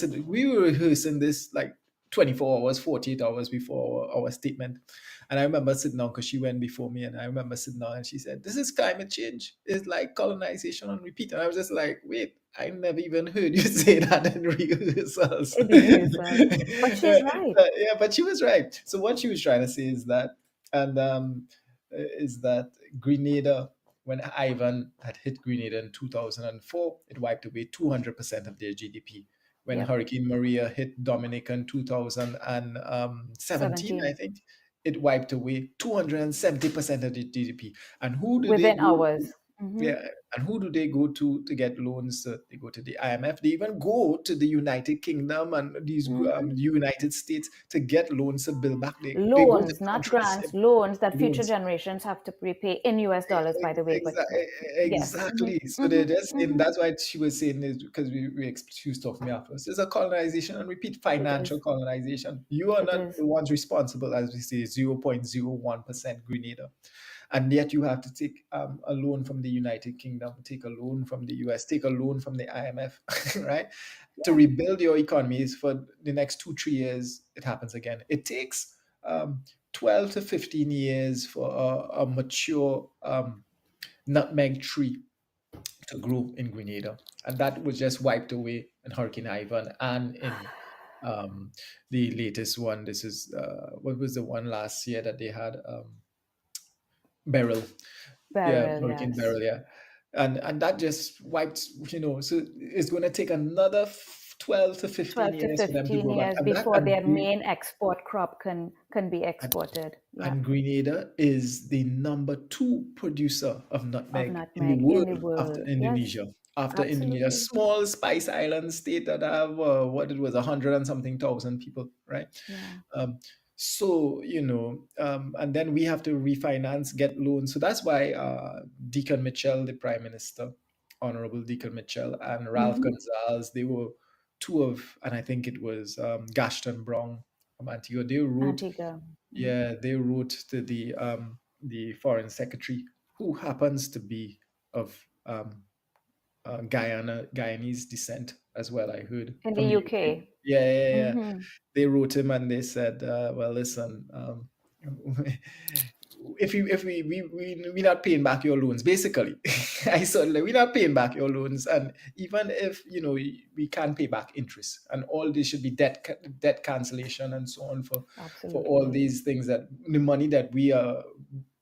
[SPEAKER 2] rehearsing this like 24 hours, 48 hours before our statement. And I remember sitting down because she went before me, and I remember sitting down and she said, "This is climate change. It's like colonization on repeat." And I was just like, "Wait, I never even heard you say that in rehearsals."
[SPEAKER 1] In the rehearsals. But she's right.
[SPEAKER 2] Yeah, but she was right. So what she was trying to say is that, and is that Grenada, when Ivan had hit Grenada in 2004, it wiped away 200% of their GDP. When
[SPEAKER 1] Yep.
[SPEAKER 2] Hurricane Maria hit Dominica in 2017, I
[SPEAKER 1] 17.
[SPEAKER 2] think, it wiped away 270% of the GDP. And who do they
[SPEAKER 1] Within
[SPEAKER 2] go
[SPEAKER 1] hours.
[SPEAKER 2] to? Yeah, and who do they go to get loans? They go to the IMF. They even go to the United Kingdom and these United States to get loans to build back. They go to
[SPEAKER 1] Loans, not
[SPEAKER 2] countries,
[SPEAKER 1] grants, loans that future
[SPEAKER 2] loans.
[SPEAKER 1] generations have to prepay in US dollars, by the way. But yes.
[SPEAKER 2] Exactly. So they're just in. That's why she was saying is because she was talking to me afterwards. It's a colonization and repeat
[SPEAKER 1] It
[SPEAKER 2] financial
[SPEAKER 1] is.
[SPEAKER 2] colonization. You are
[SPEAKER 1] It
[SPEAKER 2] not
[SPEAKER 1] is.
[SPEAKER 2] the ones responsible, as we say, 0.01% Grenada, and yet you have to take a loan from the United Kingdom, take a loan from the US, take a loan from the IMF, right, to
[SPEAKER 1] Yeah.
[SPEAKER 2] rebuild your economies for the next 2-3 years. It happens again. It takes 12 to 15 years for a mature nutmeg tree to grow in Grenada, and that was just wiped away in Hurricane Ivan and in the latest one. This is what was the one last year that they had Beryl, yeah,
[SPEAKER 1] Beryl,
[SPEAKER 2] Hurricane
[SPEAKER 1] yes.
[SPEAKER 2] Beryl, yeah, and that just wiped. So it's going to take another 12 to 15
[SPEAKER 1] 12 to
[SPEAKER 2] years for them to
[SPEAKER 1] 15
[SPEAKER 2] grow back,
[SPEAKER 1] years
[SPEAKER 2] and that
[SPEAKER 1] before their main export crop can be exported. Yeah.
[SPEAKER 2] and Grenada is the number 2 producer of
[SPEAKER 1] Of
[SPEAKER 2] nutmeg in the
[SPEAKER 1] nutmeg in the
[SPEAKER 2] world after
[SPEAKER 1] world. Yes,
[SPEAKER 2] Indonesia. After Indonesia,
[SPEAKER 1] absolutely.
[SPEAKER 2] small spice island state that have what it was 100 and something thousand people, right?
[SPEAKER 1] Yeah.
[SPEAKER 2] Um, so and then we have to refinance, get loans. So that's why Deacon Mitchell, the Prime Minister, Honorable Deacon Mitchell, and Ralph
[SPEAKER 1] Hmm.
[SPEAKER 2] Gonsalves, they were two of, and I think it was Gashton Brown from Antigua. They wrote
[SPEAKER 1] Antigua. Mhm.
[SPEAKER 2] Yeah, they wrote to the foreign secretary, who happens to be of Guyanese descent as well. I heard
[SPEAKER 1] In the
[SPEAKER 2] from the UK.
[SPEAKER 1] UK.
[SPEAKER 2] Yeah, yeah, yeah.
[SPEAKER 1] Hmm.
[SPEAKER 2] They wrote him and they said, "Well, listen, we're not paying back your loans." Basically, I said, like, we're not paying back your loans, and even if we can pay back interest, and all this should be debt cancellation and so on for all
[SPEAKER 1] Absolutely.
[SPEAKER 2] these things, that the money that we are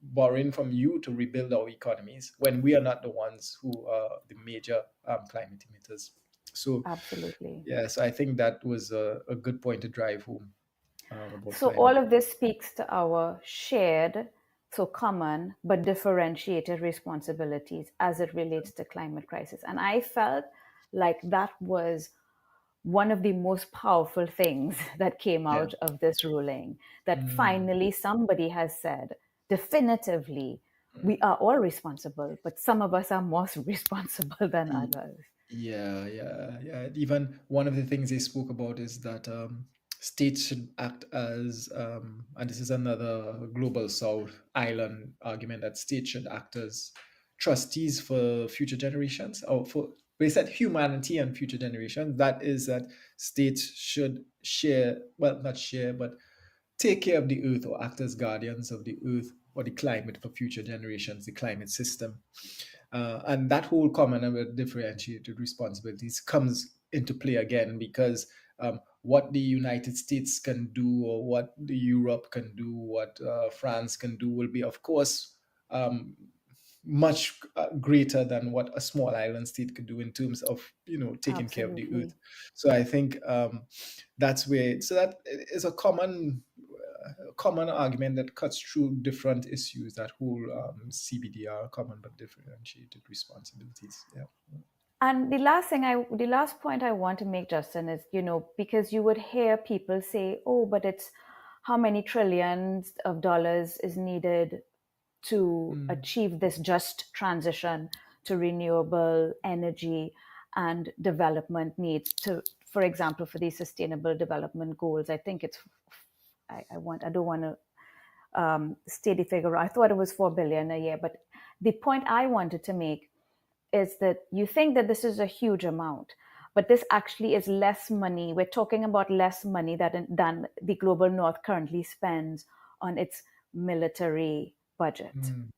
[SPEAKER 2] borrowing from you to rebuild our economies, when we are not the ones who are the major climate emitters. So
[SPEAKER 1] Absolutely.
[SPEAKER 2] yes, I think that was a good point to drive home about
[SPEAKER 1] So
[SPEAKER 2] climate.
[SPEAKER 1] all of this speaks to our shared, so common, but differentiated responsibilities as it relates to climate crisis. And I felt like that was one of the most powerful things that came
[SPEAKER 2] Yeah.
[SPEAKER 1] out of this ruling, that
[SPEAKER 2] Mm,
[SPEAKER 1] finally somebody has said definitively, we
[SPEAKER 2] mm.
[SPEAKER 1] are all responsible, but some of us are more responsible than
[SPEAKER 2] Y-
[SPEAKER 1] others.
[SPEAKER 2] Yeah, yeah, yeah. Even one of the things they spoke about is that states should act as, and this is another global South island argument, that states should act as trustees for future generations, or for, they said, humanity and future generations. That is that states should share, well, not share, but take care of the earth, or act as guardians of the earth or the climate for future generations, the climate system. And that whole common and differentiated responsibilities comes into play again, because what the United States can do, or what the Europe can do, what France can do, will be, of course, um, much greater than what a small island state could do in terms of taking care of the earth.
[SPEAKER 1] Absolutely.
[SPEAKER 2] So I think that's where, so that is a common argument that cuts through different issues, that whole CBDR, common but differentiated responsibilities. Yeah.
[SPEAKER 1] And the last point I want to make, Justin, is, because you would hear people say, oh, but it's how many trillions of dollars is needed to
[SPEAKER 2] Mm,
[SPEAKER 1] achieve this just transition to renewable energy, and development needs to, for example, for these sustainable development goals. I think it's, I don't want to state the figure. I thought it was 4 billion a year, but the point I wanted to make is that you think that this is a huge amount, but this actually is less money. We're talking about less money than the global north currently spends on its military budget.
[SPEAKER 2] mm,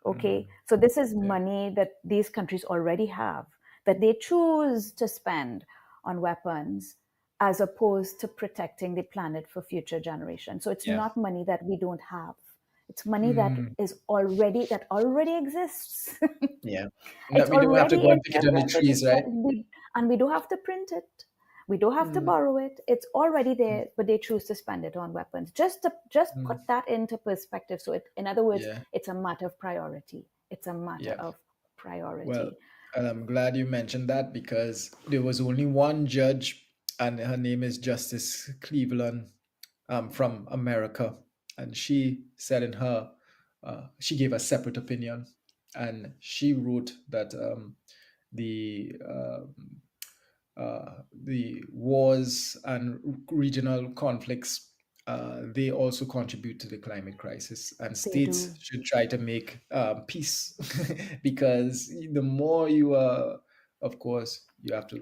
[SPEAKER 1] Okay,
[SPEAKER 2] mm.
[SPEAKER 1] so this is
[SPEAKER 2] Yeah.
[SPEAKER 1] money that these countries already have, that they choose to spend on weapons as opposed to protecting the planet for future generations. So it's
[SPEAKER 2] Yeah.
[SPEAKER 1] not money that we don't have. It's money
[SPEAKER 2] Mm,
[SPEAKER 1] that already exists.
[SPEAKER 2] yeah.
[SPEAKER 1] It's
[SPEAKER 2] We don't have to
[SPEAKER 1] already
[SPEAKER 2] go
[SPEAKER 1] in
[SPEAKER 2] and pick
[SPEAKER 1] their
[SPEAKER 2] it on the
[SPEAKER 1] budget.
[SPEAKER 2] trees, right?
[SPEAKER 1] And we don't have to print it. We don't have to
[SPEAKER 2] mm,
[SPEAKER 1] borrow it. It's already
[SPEAKER 2] mm,
[SPEAKER 1] there, but they choose to spend it on weapons. Just put
[SPEAKER 2] mm.
[SPEAKER 1] that into perspective. So, in other words,
[SPEAKER 2] Yeah,
[SPEAKER 1] it's a matter of priority. It's a matter
[SPEAKER 2] yeah.
[SPEAKER 1] of
[SPEAKER 2] Well,
[SPEAKER 1] priority.
[SPEAKER 2] and I'm glad you mentioned that because there was only one judge, and her name is Justice Cleveland, from America, and she said in her, she gave a separate opinion, and she wrote that the the wars and regional conflicts, they also contribute to the climate crisis, and
[SPEAKER 1] They
[SPEAKER 2] states
[SPEAKER 1] do.
[SPEAKER 2] should try to make peace because the more you are, of course, you have to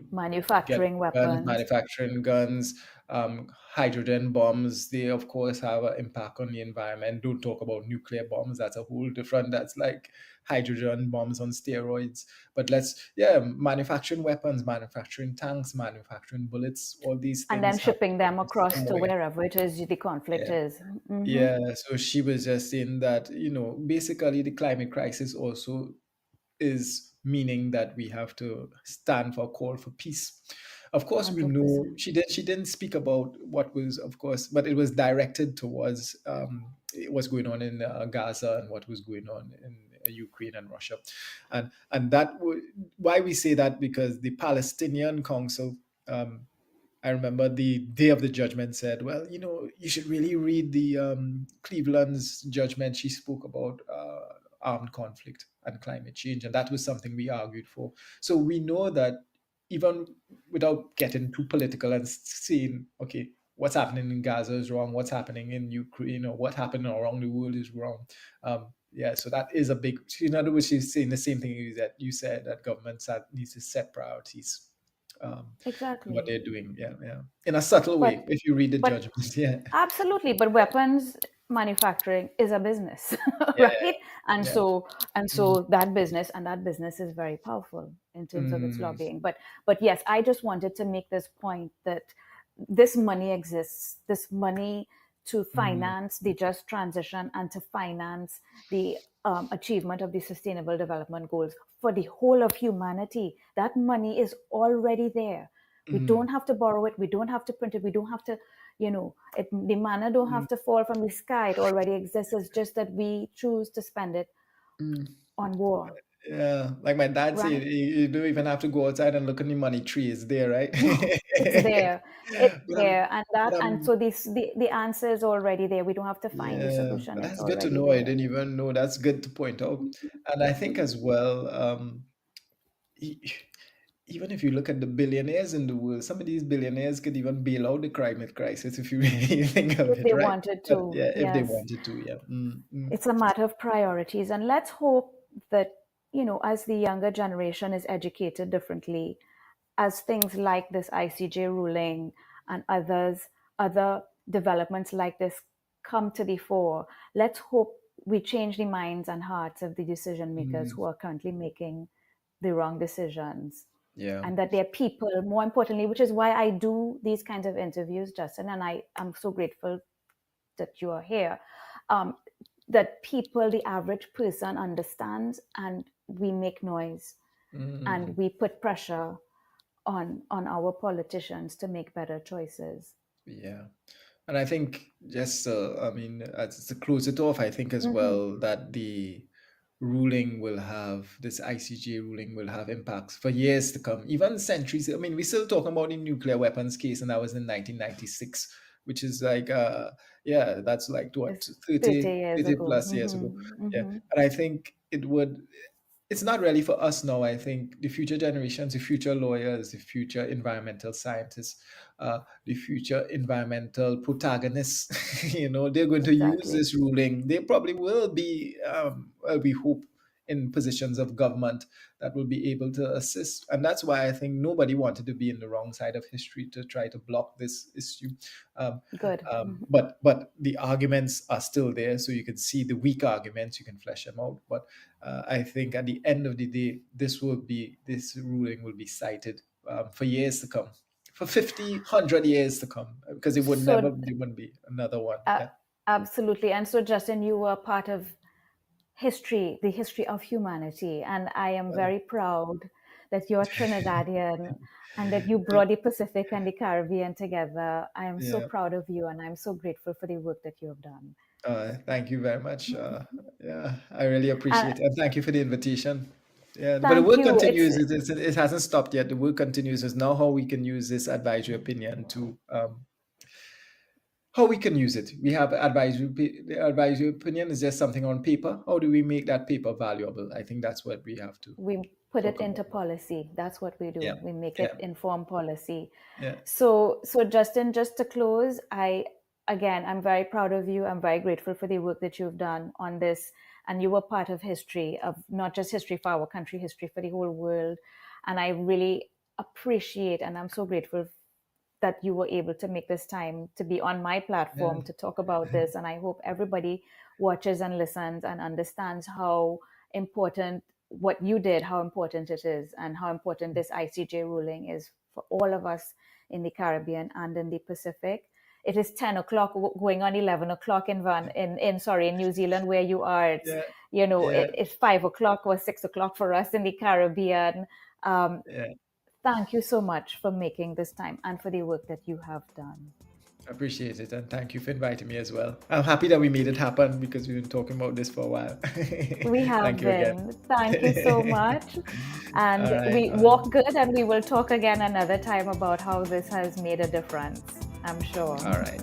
[SPEAKER 2] get
[SPEAKER 1] Manufacturing
[SPEAKER 2] guns,
[SPEAKER 1] weapons.
[SPEAKER 2] manufacturing guns, hydrogen bombs. They, of course, have an impact on the environment. Don't talk about nuclear bombs. That's a whole different, that's like hydrogen bombs on steroids. But yeah, manufacturing weapons, manufacturing tanks, manufacturing bullets, all these
[SPEAKER 1] And then
[SPEAKER 2] things have to
[SPEAKER 1] shipping
[SPEAKER 2] go
[SPEAKER 1] them across to
[SPEAKER 2] somewhere.
[SPEAKER 1] wherever it is the conflict
[SPEAKER 2] Yeah.
[SPEAKER 1] is. Hmm.
[SPEAKER 2] Yeah. So she was just saying that, basically the climate crisis also is meaning that we have to stand for a call for peace. Of course, we know
[SPEAKER 1] 100%.
[SPEAKER 2] she didn't speak about what was, of course, but it was directed towards what's going on in Gaza and what was going on in Ukraine and Russia, and why we say that, because the Palestinian Council. I remember the day of the judgment said, well, you should really read the Cleveland's judgment. She spoke about armed conflict and climate change, and that was something we argued for. So we know that even without getting too political and saying, okay, what's happening in Gaza is wrong, what's happening in Ukraine or what happened around the world is wrong. Yeah, so that is a big. In other words, she's saying the same thing that you said, that governments needs to set priorities, um, what
[SPEAKER 1] Exactly.
[SPEAKER 2] they're doing. Yeah, yeah. In a subtle
[SPEAKER 1] But
[SPEAKER 2] way, if you read the
[SPEAKER 1] but
[SPEAKER 2] judgment. Yeah,
[SPEAKER 1] absolutely, but weapons manufacturing is a business,
[SPEAKER 2] yeah,
[SPEAKER 1] right? And
[SPEAKER 2] yeah.
[SPEAKER 1] so and
[SPEAKER 2] Mm,
[SPEAKER 1] so that business is very powerful in terms of its
[SPEAKER 2] mm,
[SPEAKER 1] lobbying. But yes, I just wanted to make this point that this money exists. This money to
[SPEAKER 2] mm,
[SPEAKER 1] finance the just transition and to finance the achievement of the sustainable development goals for the whole of humanity. That money is already there. We
[SPEAKER 2] mm,
[SPEAKER 1] don't have to borrow it. We don't have to print it. We don't have to, the manna don't
[SPEAKER 2] mm,
[SPEAKER 1] have to fall from the sky. It already exists. It's just that we choose to spend it
[SPEAKER 2] mm.
[SPEAKER 1] on war,
[SPEAKER 2] Yeah, like my dad said,
[SPEAKER 1] right?
[SPEAKER 2] you don't even have to go outside and look at the money tree. It's there, right?
[SPEAKER 1] No, it's there. It's
[SPEAKER 2] but I'm,
[SPEAKER 1] there. And
[SPEAKER 2] but
[SPEAKER 1] so the answer is already there. We don't have to find the
[SPEAKER 2] yeah,
[SPEAKER 1] solution.
[SPEAKER 2] but
[SPEAKER 1] It's
[SPEAKER 2] that's good to
[SPEAKER 1] already
[SPEAKER 2] know. I
[SPEAKER 1] there.
[SPEAKER 2] didn't even know. That's good to point out. And I think as well, e- even if you look at the billionaires in the world, some of these billionaires could even bail out the climate crisis if you really think of
[SPEAKER 1] If
[SPEAKER 2] it,
[SPEAKER 1] they
[SPEAKER 2] right?
[SPEAKER 1] wanted
[SPEAKER 2] But
[SPEAKER 1] to,
[SPEAKER 2] yeah, if they
[SPEAKER 1] yes.
[SPEAKER 2] wanted to, yeah. Mm, mm,
[SPEAKER 1] It's a matter of priorities. And let's hope that, as the younger generation is educated differently, as things like this ICJ ruling and other developments like this come to the fore, let's hope we change the minds and hearts of the decision makers
[SPEAKER 2] mm,
[SPEAKER 1] who are currently making the wrong decisions.
[SPEAKER 2] yeah.
[SPEAKER 1] And that they're people, more importantly, which is why I do these kinds of interviews, Justin, and I am so grateful that you are here. Um, that people, the average person, understands, and we make noise
[SPEAKER 2] Mm,
[SPEAKER 1] and we put pressure on our politicians to make better choices.
[SPEAKER 2] yeah. And I think just, I mean, to close it off, I think as
[SPEAKER 1] Hmm.
[SPEAKER 2] well that this ICJ ruling will have impacts for years to come, even centuries. I mean, we're still talking about the nuclear weapons case, and that was in 1996, which is like, yeah, that's like what,
[SPEAKER 1] It's 30
[SPEAKER 2] 30,
[SPEAKER 1] years
[SPEAKER 2] 30
[SPEAKER 1] ago.
[SPEAKER 2] plus years ago. Yeah.
[SPEAKER 1] Hmm.
[SPEAKER 2] And I think it's not really for us now. I think the future generations, the future lawyers, the future environmental scientists, the future environmental protagonists, they're going to use
[SPEAKER 1] Exactly.
[SPEAKER 2] this ruling. They probably will be, well, we hope, in positions of government that will be able to assist. And that's why I think nobody wanted to be in the wrong side of history to try to block this issue. Um,
[SPEAKER 1] Good.
[SPEAKER 2] but the arguments are still there, so you can see the weak arguments, you can flesh them out. But I think at the end of the day, this ruling will be cited for years to come, for 50, 100 years to come, because
[SPEAKER 1] So,
[SPEAKER 2] there wouldn't be another one.
[SPEAKER 1] uh,
[SPEAKER 2] Yeah.
[SPEAKER 1] absolutely. And so, Justin, you were part of history, the history of humanity. And I am
[SPEAKER 2] Well,
[SPEAKER 1] very proud that you're Trinidadian, and that you brought the Pacific and the Caribbean together. I am so
[SPEAKER 2] Yeah.
[SPEAKER 1] proud of you, and I'm so grateful for the work that you have done.
[SPEAKER 2] Thank you very much. Yeah, I really
[SPEAKER 1] And
[SPEAKER 2] appreciate it. And thank you for the invitation. Yeah, but the
[SPEAKER 1] thank
[SPEAKER 2] work
[SPEAKER 1] you.
[SPEAKER 2] continues. It hasn't stopped yet. The work continues. Is now how we can use this advisory opinion to how we can use it. We have the advisory opinion is just something on paper. How do we make that paper valuable? I think that's what we have to
[SPEAKER 1] We put it
[SPEAKER 2] talk
[SPEAKER 1] into
[SPEAKER 2] about.
[SPEAKER 1] policy. That's what we
[SPEAKER 2] Yeah,
[SPEAKER 1] do. We make
[SPEAKER 2] yeah,
[SPEAKER 1] it inform policy.
[SPEAKER 2] yeah,
[SPEAKER 1] So Justin, just to close, I'm very proud of you. I'm very grateful for the work that you've done on this, and you were part of history, of not just history for our country, history for the whole world. And I really appreciate, and I'm so grateful that you were able to make this time to be on my
[SPEAKER 2] yeah,
[SPEAKER 1] platform to talk about this. And I hope everybody watches and listens and understands how important what you did, how important it is, and how important this ICJ ruling is for all of us in the Caribbean and in the Pacific. It is 10 o'clock, going on 11 o'clock in New Zealand, where you are. It's,
[SPEAKER 2] yeah, yeah,
[SPEAKER 1] it's 5 o'clock or 6 o'clock for us in the Caribbean. Um,
[SPEAKER 2] yeah.
[SPEAKER 1] Thank you so much for making this time and for the work that you have done.
[SPEAKER 2] Appreciate it, and thank you for inviting me as well. I'm happy that we made it happen because we've been talking about this for a while.
[SPEAKER 1] We have
[SPEAKER 2] Thank you again.
[SPEAKER 1] been. Thank you so much.
[SPEAKER 2] All
[SPEAKER 1] And
[SPEAKER 2] right.
[SPEAKER 1] we walk good, and we will talk again another time about how this has made a difference, I'm sure.
[SPEAKER 2] All right.